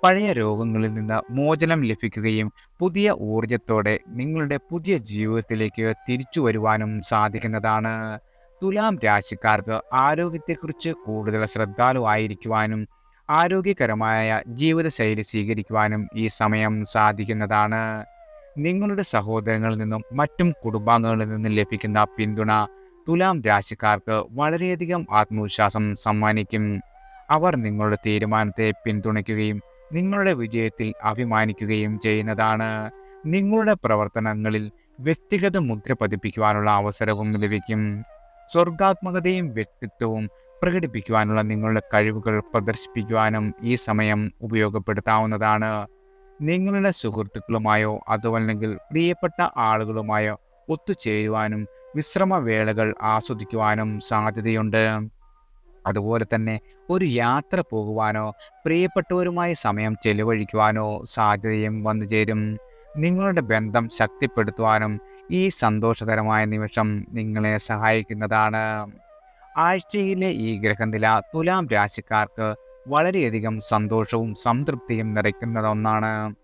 പഴയ രോഗങ്ങളിൽ നിന്ന് മോചനം ലഭിക്കുകയും പുതിയ ഊർജത്തോടെ നിങ്ങളുടെ പുതിയ ജീവിതത്തിലേക്ക് തിരിച്ചു വരുവാനും സാധിക്കുന്നതാണ്. തുലാം രാശിക്കാർക്ക് ആരോഗ്യത്തെക്കുറിച്ച് കൂടുതൽ ശ്രദ്ധാലുവായിരിക്കുവാനും ആരോഗ്യകരമായ ജീവിതശൈലി സ്വീകരിക്കുവാനും ഈ സമയം സാധിക്കുന്നതാണ്. നിങ്ങളുടെ സഹോദരങ്ങളിൽ നിന്നും മറ്റും കുടുംബാംഗങ്ങളിൽ നിന്നും ലഭിക്കുന്ന പിന്തുണ തുലാം രാശിക്കാർക്ക് വളരെയധികം ആത്മവിശ്വാസം സമ്മാനിക്കും. അവർ നിങ്ങളുടെ തീരുമാനത്തെ പിന്തുണയ്ക്കുകയും നിങ്ങളുടെ വിജയത്തിൽ അഭിമാനിക്കുകയും ചെയ്യുന്നതാണ്. നിങ്ങളുടെ പ്രവർത്തനങ്ങളിൽ വ്യക്തിഗത മുദ്ര പതിപ്പിക്കുവാനുള്ള അവസരവും ലഭിക്കും. സ്വർഗാത്മകതയും വ്യക്തിത്വവും പ്രകടിപ്പിക്കുവാനുള്ള നിങ്ങളുടെ കഴിവുകൾ പ്രദർശിപ്പിക്കുവാനും ഈ സമയം ഉപയോഗപ്പെടുത്താവുന്നതാണ്. നിങ്ങളുടെ സുഹൃത്തുക്കളുമായോ അതുമല്ലെങ്കിൽ പ്രിയപ്പെട്ട ആളുകളുമായോ ഒത്തുചേരുവാനും വിശ്രമവേളകൾ ആസ്വദിക്കുവാനും സാധ്യതയുണ്ട്. അതുപോലെ തന്നെ ഒരു യാത്ര പോകുവാനോ പ്രിയപ്പെട്ടവരുമായി സമയം ചെലവഴിക്കുവാനോ സാധ്യതയും വന്നുചേരും. നിങ്ങളുടെ ബന്ധം ശക്തിപ്പെടുത്തുവാനും ഈ സന്തോഷകരമായ നിമിഷം നിങ്ങളെ സഹായിക്കുന്നതാണ്. ആഴ്ചയിലെ ഈ ഗ്രഹനില തുലാം രാശിക്കാർക്ക് വളരെയധികം സന്തോഷവും സംതൃപ്തിയും നിറയ്ക്കുന്ന ഒന്നാണ്.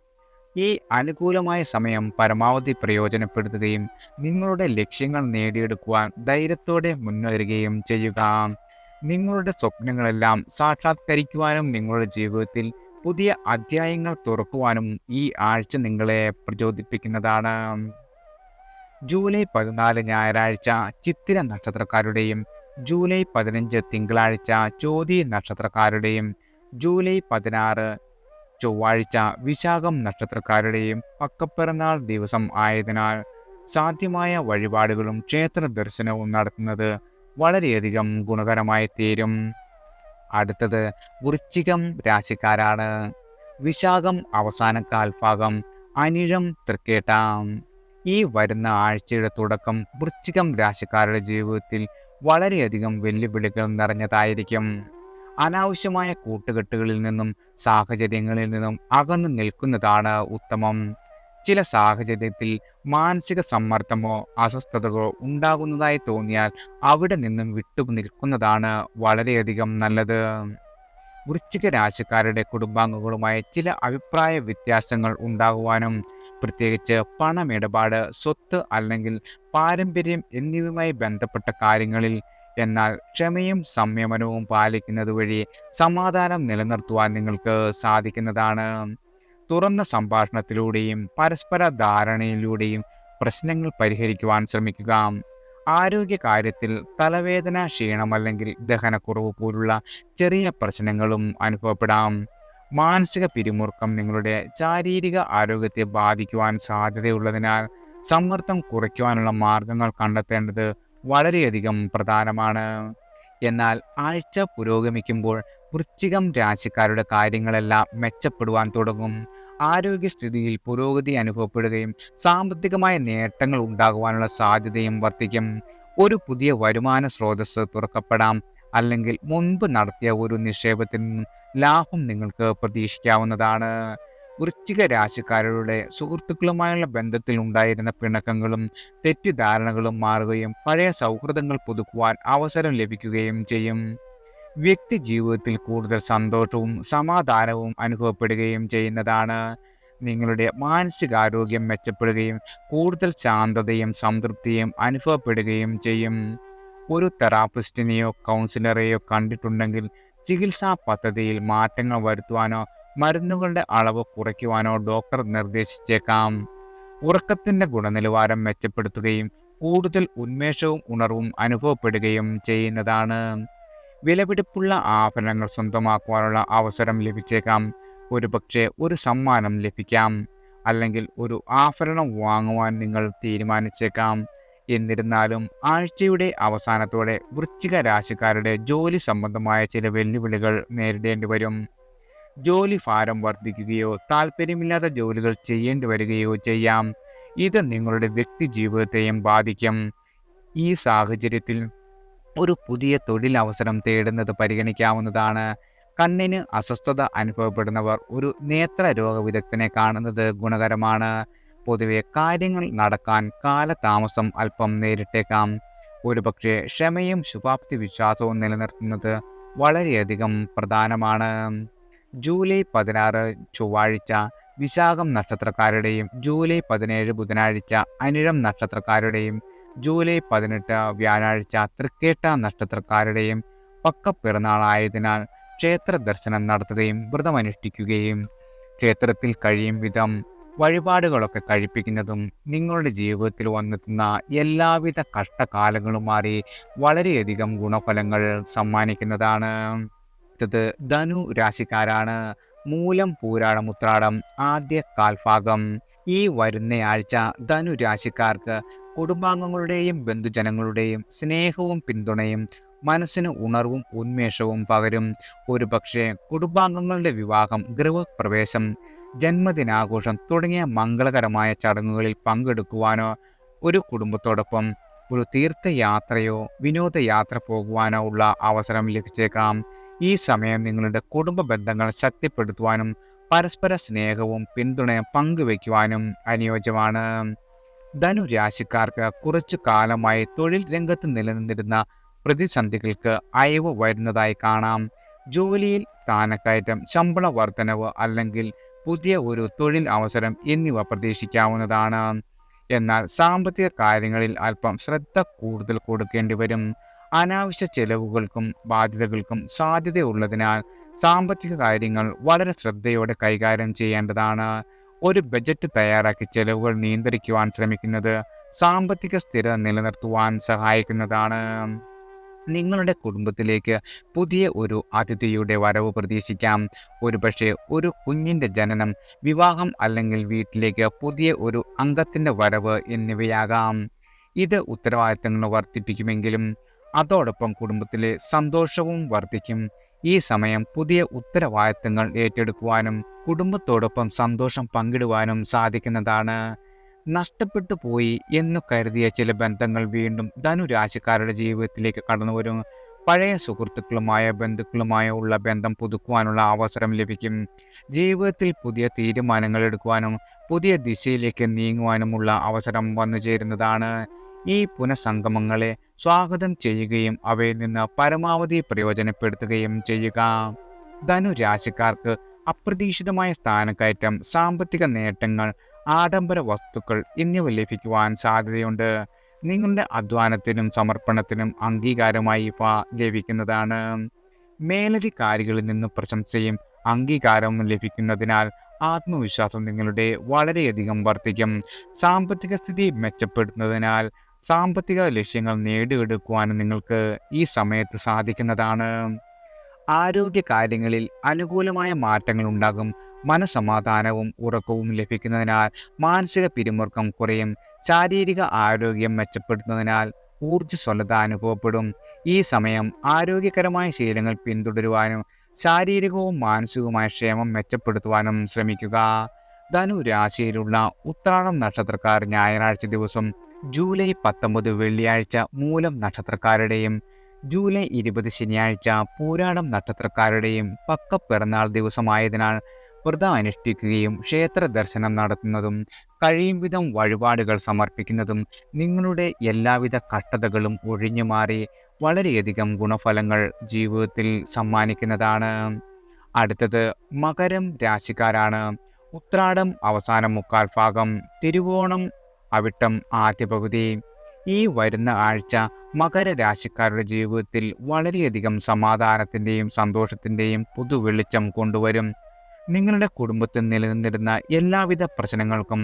ഈ അനുകൂലമായ സമയം പരമാവധി പ്രയോജനപ്പെടുത്തുകയും നിങ്ങളുടെ ലക്ഷ്യങ്ങൾ നേടിയെടുക്കുവാൻ ധൈര്യത്തോടെ മുന്നേറുകയും ചെയ്യുക. നിങ്ങളുടെ സ്വപ്നങ്ങളെല്ലാം സാക്ഷാത്കരിക്കുവാനും നിങ്ങളുടെ ജീവിതത്തിൽ പുതിയ അധ്യായങ്ങൾ തുറക്കുവാനും ഈ ആഴ്ച നിങ്ങളെ പ്രചോദിപ്പിക്കുന്നതാണ്. ജൂലൈ 14 ഞായറാഴ്ച ചിത്തിര നക്ഷത്രക്കാരുടെയും ജൂലൈ 15 തിങ്കളാഴ്ച ചോതി നക്ഷത്രക്കാരുടെയും ജൂലൈ 16 ചൊവ്വാഴ്ച വിശാഖം നക്ഷത്രക്കാരുടെയും പക്കപ്പിറന്നാൾ ദിവസം ആയതിനാൽ സാധ്യമായ വഴിപാടുകളും ക്ഷേത്ര ദർശനവും നടത്തുന്നത് വളരെയധികം ഗുണകരമായി തീരും. അടുത്തത് വൃശ്ചികം രാശിക്കാരാണ്. വിശാഖം അവസാന കാൽഭാഗം, അനിഴം തൃക്കേട്ട. ഈ വരുന്ന ആഴ്ചയുടെ തുടക്കം വൃശ്ചികം രാശിക്കാരുടെ ജീവിതത്തിൽ വളരെയധികം വെല്ലുവിളികൾ നിറഞ്ഞതായിരിക്കും. അനാവശ്യമായ കൂട്ടുകെട്ടുകളിൽ നിന്നും സാഹചര്യങ്ങളിൽ നിന്നും അകന്നു നിൽക്കുന്നതാണ് ഉത്തമം. ചില സാഹചര്യത്തിൽ മാനസിക സമ്മർദ്ദമോ അസ്വസ്ഥതകളോ ഉണ്ടാകുന്നതായി തോന്നിയാൽ അവിടെ നിന്നും വിട്ടു നിൽക്കുന്നതാണ് വളരെയധികം നല്ലത്. വൃശ്ചിക രാശിക്കാരുടെ കുടുംബാംഗങ്ങളുമായി ചില അഭിപ്രായ വ്യത്യാസങ്ങൾ ഉണ്ടാകുവാനും പ്രത്യേകിച്ച് പണമിടപാട്, സ്വത്ത് അല്ലെങ്കിൽ പാരമ്പര്യം എന്നിവയുമായി ബന്ധപ്പെട്ട കാര്യങ്ങളിൽ എന്നാൽ ക്ഷമയും സംയമനവും പാലിക്കുന്നത് വഴി സമാധാനം നിലനിർത്തുവാൻ നിങ്ങൾക്ക് സാധിക്കുന്നതാണ്. തുറന്ന സംഭാഷണത്തിലൂടെയും പരസ്പര ധാരണയിലൂടെയും പ്രശ്നങ്ങൾ പരിഹരിക്കുവാൻ ശ്രമിക്കുക. ആരോഗ്യകാര്യത്തിൽ തലവേദന, ക്ഷീണം അല്ലെങ്കിൽ ദഹനക്കുറവ് പോലുള്ള ചെറിയ പ്രശ്നങ്ങളും അനുഭവപ്പെടാം. മാനസിക പിരിമുറുക്കം നിങ്ങളുടെ ശാരീരിക ആരോഗ്യത്തെ ബാധിക്കുവാൻ സാധ്യതയുള്ളതിനാൽ സമ്മർദ്ദം കുറയ്ക്കുവാനുള്ള മാർഗങ്ങൾ കണ്ടെത്തേണ്ടത് വളരെയധികം പ്രധാനമാണ്. എന്നാൽ ആഴ്ച പുരോഗമിക്കുമ്പോൾ വൃശ്ചികം രാശിക്കാരുടെ കാര്യങ്ങളെല്ലാം മെച്ചപ്പെടുവാൻ തുടങ്ങും. ആരോഗ്യസ്ഥിതിയിൽ പുരോഗതി അനുഭവപ്പെടുകയും സാമ്പത്തികമായ നേട്ടങ്ങൾ ഉണ്ടാകുവാനുള്ള സാധ്യതയും വർദ്ധിക്കും. ഒരു പുതിയ വരുമാന സ്രോതസ്സ് തുറക്കപ്പെടാം, അല്ലെങ്കിൽ മുൻപ് നടത്തിയ ഒരു നിക്ഷേപത്തിൽ നിന്നും ലാഭം നിങ്ങൾക്ക് പ്രതീക്ഷിക്കാവുന്നതാണ്. വൃശ്ചിക രാശിക്കാരുടെ സുഹൃത്തുക്കളുമായുള്ള ബന്ധത്തിൽ ഉണ്ടായിരുന്ന പിണക്കങ്ങളും തെറ്റിദ്ധാരണകളും മാറുകയും പഴയ സൗഹൃദങ്ങൾ പുതുക്കുവാൻ അവസരം ലഭിക്കുകയും ചെയ്യും. വ്യക്തി ജീവിതത്തിൽ കൂടുതൽ സന്തോഷവും സമാധാനവും അനുഭവപ്പെടുകയും ചെയ്യുന്നതാണ്. നിങ്ങളുടെ മാനസികാരോഗ്യം മെച്ചപ്പെടുകയും കൂടുതൽ ശാന്തതയും സംതൃപ്തിയും അനുഭവപ്പെടുകയും ചെയ്യും. ഒരു തെറാപ്പിസ്റ്റിനെയോ കൗൺസിലറെയോ കണ്ടിട്ടുണ്ടെങ്കിൽ ചികിത്സാ പദ്ധതിയിൽ മാറ്റങ്ങൾ വരുത്തുവാനോ മരുന്നുകളുടെ അളവ് കുറയ്ക്കുവാനോ ഡോക്ടർ നിർദ്ദേശിച്ചേക്കാം. ഉറക്കത്തിന്റെ ഗുണനിലവാരം മെച്ചപ്പെടുത്തുകയും കൂടുതൽ ഉന്മേഷവും ഉണർവും അനുഭവപ്പെടുകയും ചെയ്യുന്നതാണ്. വിലപിടിപ്പുള്ള ആഭരണങ്ങൾ സ്വന്തമാക്കുവാനുള്ള അവസരം ലഭിച്ചേക്കാം. ഒരുപക്ഷെ ഒരു സമ്മാനം ലഭിക്കാം, അല്ലെങ്കിൽ ഒരു ആഭരണം വാങ്ങുവാൻ നിങ്ങൾ തീരുമാനിച്ചേക്കാം. എന്നിരുന്നാലും ആഴ്ചയുടെ അവസാനത്തോടെ വൃശ്ചിക രാശിക്കാരുടെ ജോലി സംബന്ധമായ ചില വെല്ലുവിളികൾ നേരിടേണ്ടി വരും. ജോലി ഭാരം വർദ്ധിക്കുകയോ താല്പര്യമില്ലാത്ത ജോലികൾ ചെയ്യേണ്ടി വരികയോ ചെയ്യാം. ഇത് നിങ്ങളുടെ വ്യക്തി ജീവിതത്തെയും ബാധിക്കും. ഈ സാഹചര്യത്തിൽ ഒരു പുതിയ തൊഴിലവസരം തേടുന്നത് പരിഗണിക്കാവുന്നതാണ്. കണ്ണിന് അസ്വസ്ഥത അനുഭവപ്പെടുന്നവർ ഒരു നേത്രരോഗ വിദഗ്ധനെ കാണുന്നത് ഗുണകരമാണ്. പൊതുവെ കാര്യങ്ങൾ നടക്കാൻ കാലതാമസം അല്പം നേരിട്ടേക്കാം. ഒരുപക്ഷെ ക്ഷമയും ശുഭാപ്തി വിശ്വാസവും നിലനിർത്തുന്നത് വളരെയധികം പ്രധാനമാണ്. ജൂലൈ 16 ചൊവ്വാഴ്ച വിശാഖം നക്ഷത്രക്കാരുടെയും ജൂലൈ 17 ബുധനാഴ്ച അനിഴം നക്ഷത്രക്കാരുടെയും ജൂലൈ 18 വ്യാഴാഴ്ച തൃക്കേട്ട നക്ഷത്രക്കാരുടെയും പക്കപ്പിറന്നാളായതിനാൽ ക്ഷേത്ര ദർശനം നടത്തുകയും വ്രതമനുഷ്ഠിക്കുകയും ക്ഷേത്രത്തിൽ കഴിയും വിധം വഴിപാടുകളൊക്കെ കഴിപ്പിക്കുന്നതും നിങ്ങളുടെ ജീവിതത്തിൽ വന്നെത്തുന്ന എല്ലാവിധ കഷ്ടകാലങ്ങളും മാറി വളരെയധികം ഗുണഫലങ്ങൾ സമ്മാനിക്കുന്നതാണ്. അടുത്തത് ധനു രാശിക്കാരാണ്. മൂലം പൂരാടം ഉത്രാടം ആദ്യ കാൽഭാഗം. ഈ വരുന്നയാഴ്ച ധനു രാശിക്കാർക്ക് കുടുംബാംഗങ്ങളുടെയും ബന്ധുജനങ്ങളുടെയും സ്നേഹവും പിന്തുണയും മനസ്സിന് ഉണർവും ഉന്മേഷവും പകരും. ഒരുപക്ഷെ കുടുംബാംഗങ്ങളുടെ വിവാഹം, ഗൃഹപ്രവേശം, ജന്മദിനാഘോഷം തുടങ്ങിയ മംഗളകരമായ ചടങ്ങുകളിൽ പങ്കെടുക്കുവാനോ ഒരു കുടുംബത്തോടൊപ്പം ഒരു തീർത്ഥയാത്രയോ വിനോദയാത്ര പോകുവാനോ ഉള്ള അവസരം ലഭിച്ചേക്കാം. ഈ സമയം നിങ്ങളുടെ കുടുംബ ബന്ധങ്ങൾ ശക്തിപ്പെടുത്തുവാനും പരസ്പര സ്നേഹവും പിന്തുണയും പങ്കുവയ്ക്കുവാനും അനുയോജ്യമാണ്. ധനു രാശിക്കാർക്ക് കുറച്ചു കാലമായി തൊഴിൽ രംഗത്ത് നിലനിന്നിരുന്ന പ്രതിസന്ധികൾക്ക് അയവ് വരുന്നതായി കാണാം. ജോലിയിൽ സ്ഥാനക്കയറ്റം, ശമ്പള വർധനവ് അല്ലെങ്കിൽ പുതിയ ഒരു തൊഴിൽ അവസരം എന്നിവ പ്രതീക്ഷിക്കാവുന്നതാണ്. എന്നാൽ സാമ്പത്തിക കാര്യങ്ങളിൽ അല്പം ശ്രദ്ധ കൂടുതൽ കൊടുക്കേണ്ടി വരും. അനാവശ്യ ചെലവുകൾക്കും ബാധ്യതകൾക്കും സാധ്യതയുള്ളതിനാൽ സാമ്പത്തിക കാര്യങ്ങൾ വളരെ ശ്രദ്ധയോടെ കൈകാര്യം ചെയ്യേണ്ടതാണ്. ഒരു ബജറ്റ് തയ്യാറാക്കി ചെലവുകൾ നിയന്ത്രിക്കുവാൻ ശ്രമിക്കുന്നത് സാമ്പത്തിക സ്ഥിരത നിലനിർത്തുവാൻ സഹായിക്കുന്നതാണ്. നിങ്ങളുടെ കുടുംബത്തിലേക്ക് പുതിയ ഒരു അതിഥിയുടെ വരവ് പ്രതീക്ഷിക്കാം. ഒരുപക്ഷെ ഒരു കുഞ്ഞിൻ്റെ ജനനം, വിവാഹം അല്ലെങ്കിൽ വീട്ടിലേക്ക് പുതിയ ഒരു അംഗത്തിൻ്റെ വരവ് എന്നിവയാകാം. ഇത് ഉത്തരവാദിത്തങ്ങൾ വർദ്ധിപ്പിക്കുമെങ്കിലും അതോടൊപ്പം കുടുംബത്തിലെ സന്തോഷവും വർദ്ധിക്കും. ഈ സമയം പുതിയ ഉത്തരവാദിത്തങ്ങൾ ഏറ്റെടുക്കുവാനും കുടുംബത്തോടൊപ്പം സന്തോഷം പങ്കിടുവാനും സാധിക്കുന്നതാണ്. നഷ്ടപ്പെട്ടു പോയി എന്നു കരുതിയ ചില ബന്ധങ്ങൾ വീണ്ടും ധനുരാശിക്കാരുടെ ജീവിതത്തിലേക്ക് കടന്നുവരും. പഴയ സുഹൃത്തുക്കളുമായ ബന്ധുക്കളുമായോ ഉള്ള ബന്ധം പുതുക്കുവാനുള്ള അവസരം ലഭിക്കും. ജീവിതത്തിൽ പുതിയ തീരുമാനങ്ങൾ എടുക്കുവാനും പുതിയ ദിശയിലേക്ക് നീങ്ങുവാനുമുള്ള അവസരം വന്നു ചേരുന്നതാണ്. ഈ പുനഃസംഗമങ്ങളെ സ്വാഗതം ചെയ്യുകയും അവയിൽ നിന്ന് പരമാവധി പ്രയോജനപ്പെടുത്തുകയും ചെയ്യുക. ധനുരാശിക്കാർക്ക് അപ്രതീക്ഷിതമായ സ്ഥാനക്കയറ്റം, സാമ്പത്തിക നേട്ടങ്ങൾ, ആഡംബര വസ്തുക്കൾ എന്നിവ ലഭിക്കുവാൻ സാധ്യതയുണ്ട്. നിങ്ങളുടെ അധ്വാനത്തിനും സമർപ്പണത്തിനും അംഗീകാരമായി ഇവ ലഭിക്കുന്നതാണ്. മേലധികാരികളിൽ നിന്ന് പ്രശംസയും അംഗീകാരവും ലഭിക്കുന്നതിനാൽ ആത്മവിശ്വാസം നിങ്ങളുടെ വളരെയധികം വർദ്ധിക്കും. സാമ്പത്തിക സ്ഥിതി മെച്ചപ്പെടുത്തുന്നതിനാൽ സാമ്പത്തിക ലക്ഷ്യങ്ങൾ നേടിയെടുക്കുവാനും നിങ്ങൾക്ക് ഈ സമയത്ത് സാധിക്കുന്നതാണ്. ആരോഗ്യ കാര്യങ്ങളിൽ അനുകൂലമായ മാറ്റങ്ങൾ ഉണ്ടാകും. മനസമാധാനവും ഉറക്കവും ലഭിക്കുന്നതിനാൽ മാനസിക പിരിമുറുക്കം കുറയും. ശാരീരിക ആരോഗ്യം മെച്ചപ്പെടുത്തുന്നതിനാൽ ഊർജ്ജസ്വലത അനുഭവപ്പെടും. ഈ സമയം ആരോഗ്യകരമായ ശീലങ്ങൾ പിന്തുടരുവാനും ശാരീരികവും മാനസികവുമായ ക്ഷേമം മെച്ചപ്പെടുത്തുവാനും ശ്രമിക്കുക. ധനു രാശിയിലുള്ള ഉത്രാടം നക്ഷത്രക്കാർ ഞായറാഴ്ച ദിവസം, ജൂലൈ 19 വെള്ളിയാഴ്ച മൂലം നക്ഷത്രക്കാരുടെയും ജൂലൈ 20 ശനിയാഴ്ച പൂരാടം നക്ഷത്രക്കാരുടെയും പക്കപ്പിറന്നാൾ ദിവസമായതിനാൽ വ്രതം അനുഷ്ഠിക്കുകയും ക്ഷേത്ര ദർശനം നടത്തുന്നതും കഴിയും വിധം വഴിപാടുകൾ സമർപ്പിക്കുന്നതും നിങ്ങളുടെ എല്ലാവിധ കഷ്ടതകളും ഒഴിഞ്ഞുമാറി വളരെയധികം ഗുണഫലങ്ങൾ ജീവിതത്തിൽ സമ്മാനിക്കുന്നതാണ്. അടുത്തത് മകരം രാശിക്കാരാണ്. ഉത്രാടം അവസാനം മുക്കാൽ ഭാഗം, തിരുവോണം അവിട്ടം ആദ്യ പകുതി. ഈ വരുന്ന ആഴ്ച മകരരാശിക്കാരുടെ ജീവിതത്തിൽ വളരെയധികം സമാധാനത്തിൻ്റെയും സന്തോഷത്തിൻ്റെയും പുതുവെളിച്ചം കൊണ്ടുവരും. നിങ്ങളുടെ കുടുംബത്തിൽ നിലനിന്നിരുന്ന എല്ലാവിധ പ്രശ്നങ്ങൾക്കും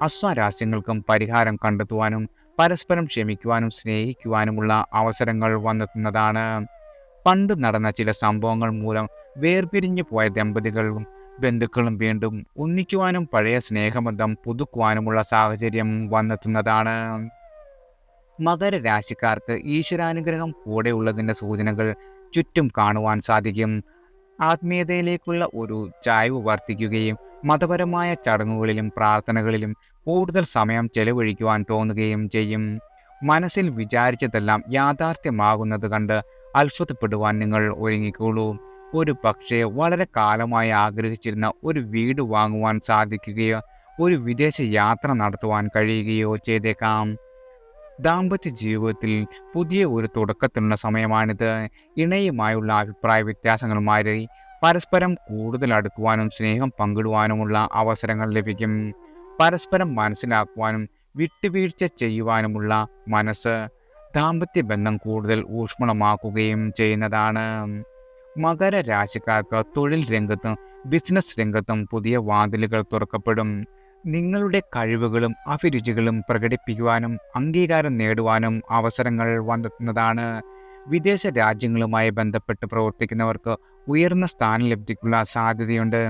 അസ്വാരസ്യങ്ങൾക്കും പരിഹാരം കണ്ടെത്തുവാനും പരസ്പരം ക്ഷമിക്കുവാനും സ്നേഹിക്കുവാനുമുള്ള അവസരങ്ങൾ വന്നെത്തുന്നതാണ്. പണ്ട് നടന്ന ചില സംഭവങ്ങൾ മൂലം വേർപിരിഞ്ഞു പോയ ദമ്പതികളും ബന്ധുക്കളും വീണ്ടും ഒന്നിക്കുവാനും പഴയ സ്നേഹബന്ധം പുതുക്കുവാനുമുള്ള സാഹചര്യം വന്നെത്തുന്നതാണ്. മകരരാശിക്കാർക്ക് ഈശ്വരാനുഗ്രഹം കൂടെയുള്ളതിൻ്റെ സൂചനകൾ ചുറ്റും കാണുവാൻ സാധിക്കും. ആത്മീയതയിലേക്കുള്ള ഒരു ചായ്വ് വർദ്ധിക്കുകയും മതപരമായ ചടങ്ങുകളിലും പ്രാർത്ഥനകളിലും കൂടുതൽ സമയം ചെലവഴിക്കുവാൻ തോന്നുകയും ചെയ്യും. മനസ്സിൽ വിചാരിച്ചതെല്ലാം യാഥാർത്ഥ്യമാകുന്നത് കണ്ട് അത്ഭുതപ്പെടുവാൻ നിങ്ങൾ ഒരുങ്ങിക്കോളൂ. ഒരു പക്ഷേ വളരെ കാലമായി ആഗ്രഹിച്ചിരുന്ന ഒരു വീട് വാങ്ങുവാൻ സാധിക്കുകയോ ഒരു വിദേശ യാത്ര നടത്തുവാൻ കഴിയുകയോ ചെയ്തേക്കാം. ദാമ്പത്യ ജീവിതത്തിൽ പുതിയ ഒരു തുടക്കത്തിനുള്ള സമയമാണിത്. ഇണയുമായുള്ള അഭിപ്രായ വ്യത്യാസങ്ങൾ മാറി പരസ്പരം കൂടുതൽ അടുക്കുവാനും സ്നേഹം പങ്കിടുവാനുമുള്ള അവസരങ്ങൾ ലഭിക്കും. പരസ്പരം മനസ്സിലാക്കുവാനും വിട്ടുവീഴ്ച ചെയ്യുവാനുമുള്ള മനസ്സ് ദാമ്പത്യ ബന്ധം കൂടുതൽ ഊഷ്മളമാക്കുകയും ചെയ്യുന്നതാണ്. മകരരാശിക്കാർക്ക് തൊഴിൽ രംഗത്തും ബിസിനസ് രംഗത്തും പുതിയ വാതിലുകൾ തുറക്കപ്പെടും. നിങ്ങളുടെ കഴിവുകളും അഭിരുചികളും പ്രകടിപ്പിക്കുവാനും അംഗീകാരം നേടുവാനും അവസരങ്ങൾ വന്നെത്തുന്നതാണ്. വിദേശ രാജ്യങ്ങളുമായി ബന്ധപ്പെട്ട് പ്രവർത്തിക്കുന്നവർക്ക് ഉയർന്ന സ്ഥാനലബ്ധിക്കുള്ള സാധ്യതയുണ്ട്.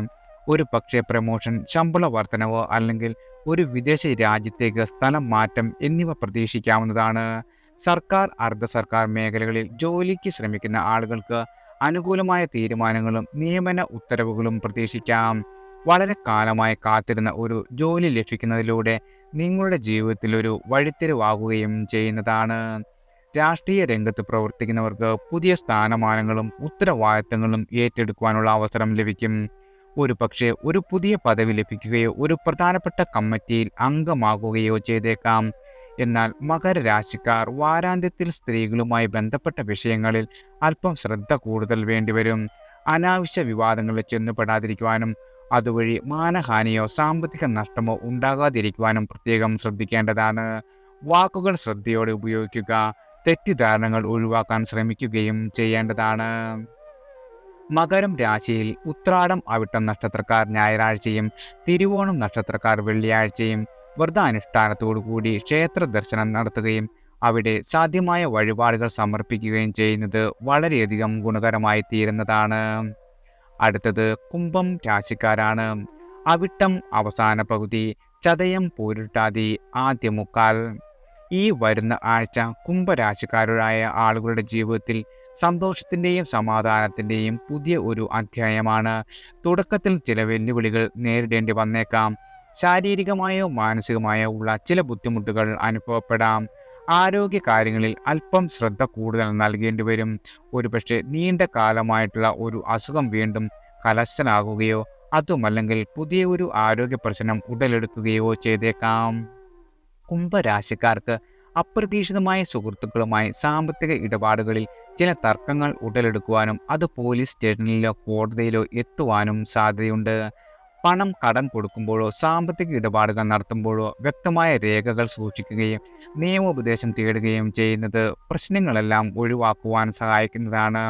ഒരു പക്ഷേ പ്രമോഷൻ, ശമ്പള വർധനവോ അല്ലെങ്കിൽ ഒരു വിദേശ രാജ്യത്തേക്ക് സ്ഥലം മാറ്റം എന്നിവ പ്രതീക്ഷിക്കാവുന്നതാണ്. സർക്കാർ, അർദ്ധ സർക്കാർ മേഖലകളിൽ ജോലിക്ക് ശ്രമിക്കുന്ന ആളുകൾക്ക് അനുകൂലമായ തീരുമാനങ്ങളും നിയമന ഉത്തരവുകളും പ്രതീക്ഷിക്കാം. വളരെ കാലമായി കാത്തിരുന്ന ഒരു ജോലി ലഭിക്കുന്നതിലൂടെ നിങ്ങളുടെ ജീവിതത്തിൽ ഒരു വഴിത്തിരിവാകുകയും ചെയ്യുന്നതാണ്. രാഷ്ട്രീയ രംഗത്ത് പ്രവർത്തിക്കുന്നവർക്ക് പുതിയ സ്ഥാനമാനങ്ങളും ഉത്തരവാദിത്തങ്ങളും ഏറ്റെടുക്കുവാനുള്ള അവസരം ലഭിക്കും. ഒരു പക്ഷേ ഒരു പുതിയ പദവി ലഭിക്കുകയോ ഒരു പ്രധാനപ്പെട്ട കമ്മിറ്റിയിൽ അംഗമാകുകയോ ചെയ്തേക്കാം. എന്നാൽ മകരരാശിക്കാർ വാരാന്ത്യത്തിൽ സ്ത്രീകളുമായി ബന്ധപ്പെട്ട വിഷയങ്ങളിൽ അല്പം ശ്രദ്ധ കൂടുതൽ വേണ്ടിവരും. അനാവശ്യ വിവാദങ്ങളിൽ ചെന്നുപെടാതിരിക്കുവാനും അതുവഴി മാനഹാനിയോ സാമ്പത്തിക നഷ്ടമോ ഉണ്ടാകാതിരിക്കുവാനും പ്രത്യേകം ശ്രദ്ധിക്കേണ്ടതാണ്. വാക്കുകൾ ശ്രദ്ധയോടെ ഉപയോഗിക്കുക, തെറ്റിദ്ധാരണകൾ ഒഴിവാക്കാൻ ശ്രമിക്കുകയും ചെയ്യേണ്ടതാണ്. മകരം രാശിയിൽ ഉത്രാടം അവിട്ടം നക്ഷത്രക്കാർ ഞായറാഴ്ചയും തിരുവോണം നക്ഷത്രക്കാർ വെള്ളിയാഴ്ചയും വ്രതാനുഷ്ഠാനത്തോടുകൂടി ക്ഷേത്ര ദർശനം നടത്തുകയും അവിടെ സാധ്യമായ വഴിപാടുകൾ സമർപ്പിക്കുകയും ചെയ്യുന്നത് വളരെയധികം ഗുണകരമായി തീരുന്നതാണ്. അടുത്തത് കുംഭം രാശിക്കാരാണ്. അവിട്ടം അവസാന പകുതി, ചതയം പൂരുട്ടാതി ആദ്യ മുക്കാൽ. ഈ വരുന്ന ആഴ്ച കുംഭരാശിക്കാരായ ആളുകളുടെ ജീവിതത്തിൽ സന്തോഷത്തിൻ്റെയും സമാധാനത്തിൻ്റെയും പുതിയ ഒരു അധ്യായമാണ്. തുടക്കത്തിൽ ചില വെല്ലുവിളികൾ നേരിടേണ്ടി വന്നേക്കാം. ശാരീരികമായോ മാനസികമായോ ഉള്ള ചില ബുദ്ധിമുട്ടുകൾ അനുഭവപ്പെടാം. ആരോഗ്യ കാര്യങ്ങളിൽ അല്പം ശ്രദ്ധ കൂടുതൽ നൽകേണ്ടി വരും. ഒരുപക്ഷെ നീണ്ട കാലമായിട്ടുള്ള ഒരു അസുഖം വീണ്ടും കലശലാകുകയോ അതുമല്ലെങ്കിൽ പുതിയ ഒരു ആരോഗ്യ പ്രശ്നം ഉടലെടുക്കുകയോ ചെയ്തേക്കാം. കുംഭരാശിക്കാർക്ക് അപ്രതീക്ഷിതമായ സുഹൃത്തുക്കളുമായി സാമ്പത്തിക ഇടപാടുകളിൽ ചില തർക്കങ്ങൾ ഉടലെടുക്കുവാനും അത് പോലീസ് സ്റ്റേഷനിലോ കോടതിയിലോ എത്തുവാനും സാധ്യതയുണ്ട്. പണം കടം കൊടുക്കുമ്പോഴോ സാമ്പത്തിക ഇടപാടുകൾ നടത്തുമ്പോഴോ വ്യക്തമായ രേഖകൾ സൂക്ഷിക്കുകയും നിയമോപദേശം തേടുകയും ചെയ്യുന്നത് പ്രശ്നങ്ങളെല്ലാം ഒഴിവാക്കുവാൻ സഹായിക്കുന്നതാണ്.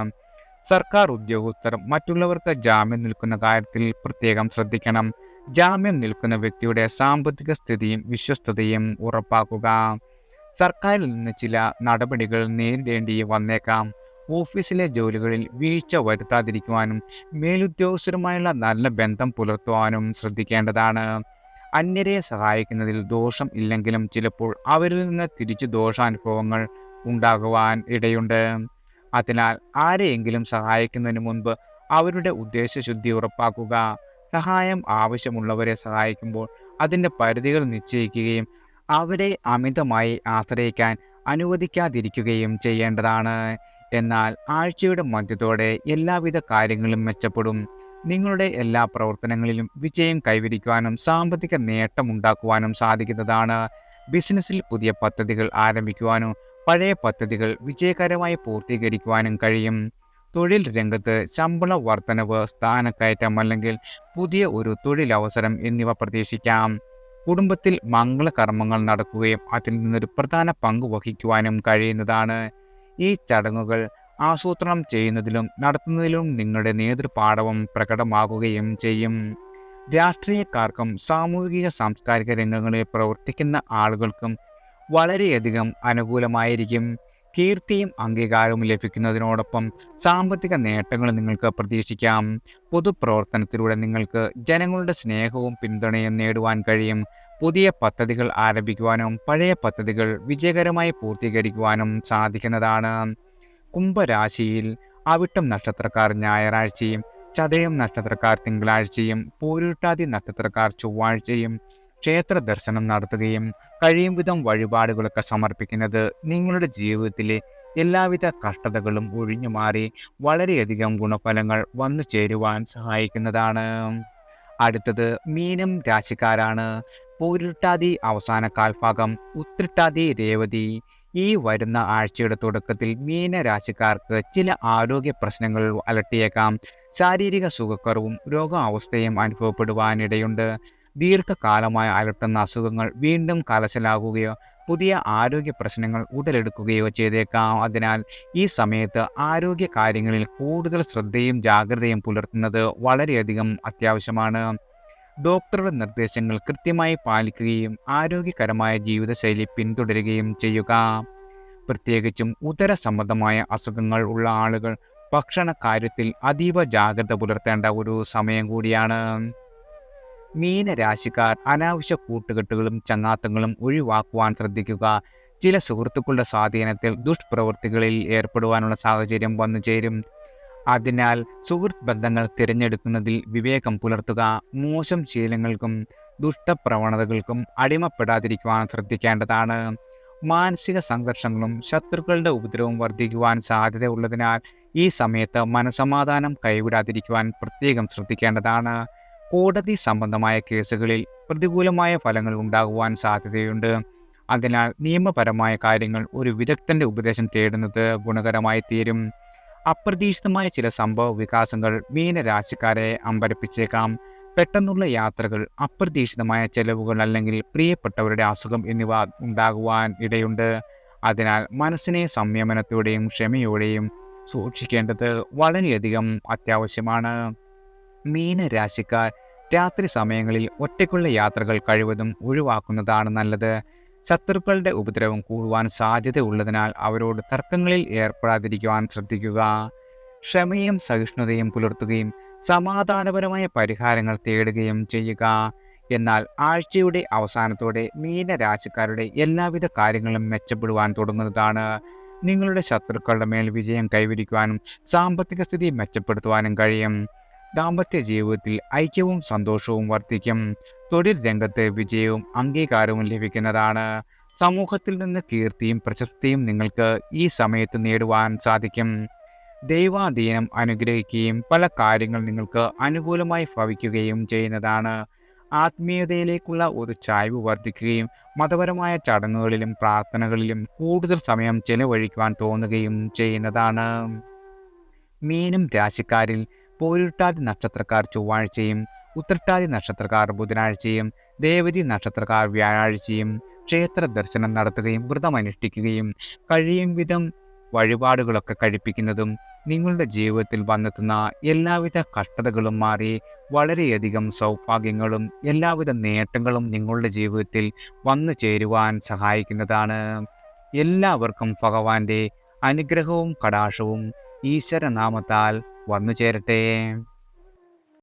സർക്കാർ ഉദ്യോഗസ്ഥർ മറ്റുള്ളവർക്ക് ജാമ്യം നിൽക്കുന്ന കാര്യത്തിൽ പ്രത്യേകം ശ്രദ്ധിക്കണം. ജാമ്യം നിൽക്കുന്ന വ്യക്തിയുടെ സാമ്പത്തിക സ്ഥിതിയും വിശ്വസ്തതയും ഉറപ്പാക്കുക. സർക്കാരിൽ നിന്ന് ചില നടപടികൾ നേരിടേണ്ടി വന്നേക്കാം. ഓഫീസിലെ ജോലികളിൽ വീഴ്ച വരുത്താതിരിക്കുവാനും മേലുദ്യോഗസ്ഥരുമായുള്ള നല്ല ബന്ധം പുലർത്തുവാനും ശ്രദ്ധിക്കേണ്ടതാണ്. അന്യരെ സഹായിക്കുന്നതിൽ ദോഷം ഇല്ലെങ്കിലും ചിലപ്പോൾ അവരിൽ നിന്ന് തിരിച്ചു ദോഷാനുഭവങ്ങൾ ഉണ്ടാകുവാൻ ഇടയുണ്ട്. അതിനാൽ ആരെയെങ്കിലും സഹായിക്കുന്നതിന് മുൻപ് അവരുടെ ഉദ്ദേശശുദ്ധി ഉറപ്പാക്കുക. സഹായം ആവശ്യമുള്ളവരെ സഹായിക്കുമ്പോൾ അതിൻ്റെ പരിധികൾ നിശ്ചയിക്കുകയും അവരെ അമിതമായി ആശ്രയിക്കാൻ അനുവദിക്കാതിരിക്കുകയും ചെയ്യേണ്ടതാണ്. എന്നാൽ ആഴ്ചയുടെ മധ്യത്തോടെ എല്ലാവിധ കാര്യങ്ങളും മെച്ചപ്പെടും. നിങ്ങളുടെ എല്ലാ പ്രവർത്തനങ്ങളിലും വിജയം കൈവരിക്കുവാനും സാമ്പത്തിക നേട്ടമുണ്ടാക്കുവാനും സാധിക്കുന്നതാണ്. ബിസിനസ്സിൽ പുതിയ പദ്ധതികൾ ആരംഭിക്കുവാനും പഴയ പദ്ധതികൾ വിജയകരമായി പൂർത്തീകരിക്കുവാനും കഴിയും. തൊഴിൽ രംഗത്ത് ശമ്പള വർധനവ്, സ്ഥാനക്കയറ്റം അല്ലെങ്കിൽ പുതിയ ഒരു തൊഴിലവസരം എന്നിവ പ്രതീക്ഷിക്കാം. കുടുംബത്തിൽ മംഗളകർമ്മങ്ങൾ നടക്കുകയും അതിൽ നിന്നൊരു പ്രധാന പങ്ക് വഹിക്കുവാനും കഴിയുന്നതാണ്. ഈ ചടങ്ങുകൾ ആസൂത്രണം ചെയ്യുന്നതിലും നടത്തുന്നതിലും നിങ്ങളുടെ നേതൃപാടവം പ്രകടമാകുകയും ചെയ്യും. രാഷ്ട്രീയക്കാർക്കും സാമൂഹിക സാംസ്കാരിക രംഗങ്ങളിൽ പ്രവർത്തിക്കുന്ന ആളുകൾക്കും വളരെയധികം അനുകൂലമായിരിക്കും. കീർത്തിയും അംഗീകാരവും ലഭിക്കുന്നതിനോടൊപ്പം സാമ്പത്തിക നേട്ടങ്ങൾ നിങ്ങൾക്ക് പ്രതീക്ഷിക്കാം. പൊതുപ്രവർത്തനത്തിലൂടെ നിങ്ങൾക്ക് ജനങ്ങളുടെ സ്നേഹവും പിന്തുണയും നേടുവാൻ കഴിയും. പുതിയ പദ്ധതികൾ ആരംഭിക്കുവാനും പഴയ പദ്ധതികൾ വിജയകരമായി പൂർത്തീകരിക്കുവാനും സാധിക്കുന്നതാണ്. കുംഭരാശിയിൽ അവിട്ടം നക്ഷത്രക്കാർ ഞായറാഴ്ചയും, ചതയം നക്ഷത്രക്കാർ തിങ്കളാഴ്ചയും, പൂരുരുട്ടാതി നക്ഷത്രക്കാർ ചൊവ്വാഴ്ചയും ക്ഷേത്ര ദർശനം നടത്തുകയും കഴിയും വിധം വഴിപാടുകളൊക്കെ സമർപ്പിക്കുന്നത് നിങ്ങളുടെ ജീവിതത്തിലെ എല്ലാവിധ കഷ്ടതകളും ഒഴിഞ്ഞുമാറി വളരെയധികം ഗുണഫലങ്ങൾ വന്നു ചേരുവാൻ സഹായിക്കുന്നതാണ്. അടുത്തത് മീനം രാശിക്കാരാണ്. പൂരുരുട്ടാതി അവസാന കാൽഭാഗം, ഉത്രട്ടാതി രേവതി ഈ വരുന്ന ആഴ്ചയുടെ തുടക്കത്തിൽ മീനരാശിക്കാർക്ക് ചില ആരോഗ്യ പ്രശ്നങ്ങൾ അലട്ടിയേക്കാം. ശാരീരിക സുഖക്കുറവും രോഗാവസ്ഥയും അനുഭവപ്പെടുവാനിടയുണ്ട്. ദീർഘകാലമായി അലട്ടുന്ന അസുഖങ്ങൾ വീണ്ടും കലശലാകുകയോ പുതിയ ആരോഗ്യ പ്രശ്നങ്ങൾ ഉടലെടുക്കുകയോ ചെയ്തേക്കാം. അതിനാൽ ഈ സമയത്ത് ആരോഗ്യ കാര്യങ്ങളിൽ കൂടുതൽ ശ്രദ്ധയും ജാഗ്രതയും പുലർത്തുന്നത് വളരെയധികം അത്യാവശ്യമാണ്. ഡോക്ടറുടെ നിർദ്ദേശങ്ങൾ കൃത്യമായി പാലിക്കുകയും ആരോഗ്യകരമായ ജീവിതശൈലി പിന്തുടരുകയും ചെയ്യുക. പ്രത്യേകിച്ചും ഉദര സംബന്ധമായ അസുഖങ്ങൾ ഉള്ള ആളുകൾ ഭക്ഷണ കാര്യത്തിൽ അതീവ ജാഗ്രത പുലർത്തേണ്ട ഒരു സമയം കൂടിയാണ്. മീനരാശിക്കാർ അനാവശ്യ കൂട്ടുകെട്ടുകളും ചങ്ങാത്തങ്ങളും ഒഴിവാക്കുവാൻ ശ്രദ്ധിക്കുക. ചില സുഹൃത്തുക്കളുടെ സ്വാധീനത്തിൽ ദുഷ്പ്രവൃത്തികളിൽ ഏർപ്പെടുവാനുള്ള സാഹചര്യം വന്നു ചേരും. അതിനാൽ സുഹൃത്ത് ബന്ധങ്ങൾ തിരഞ്ഞെടുക്കുന്നതിൽ വിവേകം പുലർത്തുക. മോശം ശീലങ്ങൾക്കും ദുഷ്ടപ്രവണതകൾക്കും അടിമപ്പെടാതിരിക്കുവാൻ ശ്രദ്ധിക്കേണ്ടതാണ്. മാനസിക സംഘർഷങ്ങളും ശത്രുക്കളുടെ ഉപദ്രവവും വർദ്ധിക്കുവാൻ സാധ്യതയുള്ളതിനാൽ ഈ സമയത്ത് മനസമാധാനം കൈവിടാതിരിക്കുവാൻ പ്രത്യേകം ശ്രദ്ധിക്കേണ്ടതാണ്. കോടതി സംബന്ധമായ കേസുകളിൽ പ്രതികൂലമായ ഫലങ്ങൾ ഉണ്ടാകുവാൻ സാധ്യതയുണ്ട്. അതിനാൽ നിയമപരമായ കാര്യങ്ങൾ ഒരു വിദഗ്ധന്റെ ഉപദേശം തേടുന്നത് ഗുണകരമായി തീരും. അപ്രതീക്ഷിതമായ ചില സംഭവ വികാസങ്ങൾ മീനരാശിക്കാരെ അമ്പരപ്പിച്ചേക്കാം. പെട്ടെന്നുള്ള യാത്രകൾ, അപ്രതീക്ഷിതമായ ചെലവുകൾ അല്ലെങ്കിൽ പ്രിയപ്പെട്ടവരുടെ അസുഖം എന്നിവ ഉണ്ടാകുവാൻ ഇടയുണ്ട്. അതിനാൽ മനസ്സിനെ സംയമനത്തോടെയും ക്ഷമയോടെയും സൂക്ഷിക്കേണ്ടത് വളരെയധികം അത്യാവശ്യമാണ്. മീനരാശിക്കാർ രാത്രി സമയങ്ങളിൽ ഒറ്റയ്ക്കുള്ള യാത്രകൾ കഴിവതും ഒഴിവാക്കുന്നതാണ് നല്ലത്. ശത്രുക്കളുടെ ഉപദ്രവം കൂടുവാൻ സാധ്യതയുള്ളതിനാൽ അവരോട് തർക്കങ്ങളിൽ ഏർപ്പെടാതിരിക്കുവാൻ ശ്രദ്ധിക്കുക. ക്ഷമയും സഹിഷ്ണുതയും പുലർത്തുകയും സമാധാനപരമായ പരിഹാരങ്ങൾ തേടുകയും ചെയ്യുക. എന്നാൽ ആഴ്ചയുടെ അവസാനത്തോടെ മീനരാശിക്കാരുടെ എല്ലാവിധ കാര്യങ്ങളും മെച്ചപ്പെടുവാൻ തുടങ്ങുന്നതാണ്. നിങ്ങളുടെ ശത്രുക്കളുടെ മേൽ വിജയം കൈവരിക്കുവാനും സാമ്പത്തിക സ്ഥിതി മെച്ചപ്പെടുത്തുവാനും കഴിയും. ദാമ്പത്യ ജീവിതത്തിൽ ഐക്യവും സന്തോഷവും വർദ്ധിക്കും. തൊഴിൽ രംഗത്ത് വിജയവും അംഗീകാരവും ലഭിക്കുന്നതാണ്. സമൂഹത്തിൽ നിന്ന് കീർത്തിയും പ്രശസ്തിയും നിങ്ങൾക്ക് ഈ സമയത്ത് നേടുവാൻ സാധിക്കും. ദൈവാധീനം അനുഗ്രഹിക്കുകയും പല കാര്യങ്ങൾ നിങ്ങൾക്ക് അനുകൂലമായി ഭവിക്കുകയും ചെയ്യുന്നതാണ്. ആത്മീയതയിലേക്കുള്ള ഒരു ചായ്വ് വർദ്ധിക്കുകയും മതപരമായ ചടങ്ങുകളിലും പ്രാർത്ഥനകളിലും കൂടുതൽ സമയം ചെലവഴിക്കുവാൻ തോന്നുകയും ചെയ്യുന്നതാണ്. മീനം രാശിക്കാരിൽ പൂരുരുട്ടാതി നക്ഷത്രക്കാർ ചൊവ്വാഴ്ചയും, ഉത്രട്ടാതി നക്ഷത്രക്കാർ ബുധനാഴ്ചയും, രേവതി നക്ഷത്രക്കാർ വ്യാഴാഴ്ചയും ക്ഷേത്ര ദർശനം നടത്തുകയും വ്രതമനുഷ്ഠിക്കുകയും കഴിയും വിധം വഴിപാടുകളൊക്കെ കഴിപ്പിക്കുന്നതും നിങ്ങളുടെ ജീവിതത്തിൽ വന്നെത്തുന്ന എല്ലാവിധ കഷ്ടതകളും മാറി വളരെയധികം സൗഭാഗ്യങ്ങളും എല്ലാവിധ നേട്ടങ്ങളും നിങ്ങളുടെ ജീവിതത്തിൽ വന്നു ചേരുവാൻ സഹായിക്കുന്നതാണ്. എല്ലാവർക്കും ഭഗവാന്റെ അനുഗ്രഹവും കടാക്ഷവും ഈശ്വരനാമത്താൽ വന്നു ചേരട്ടെ.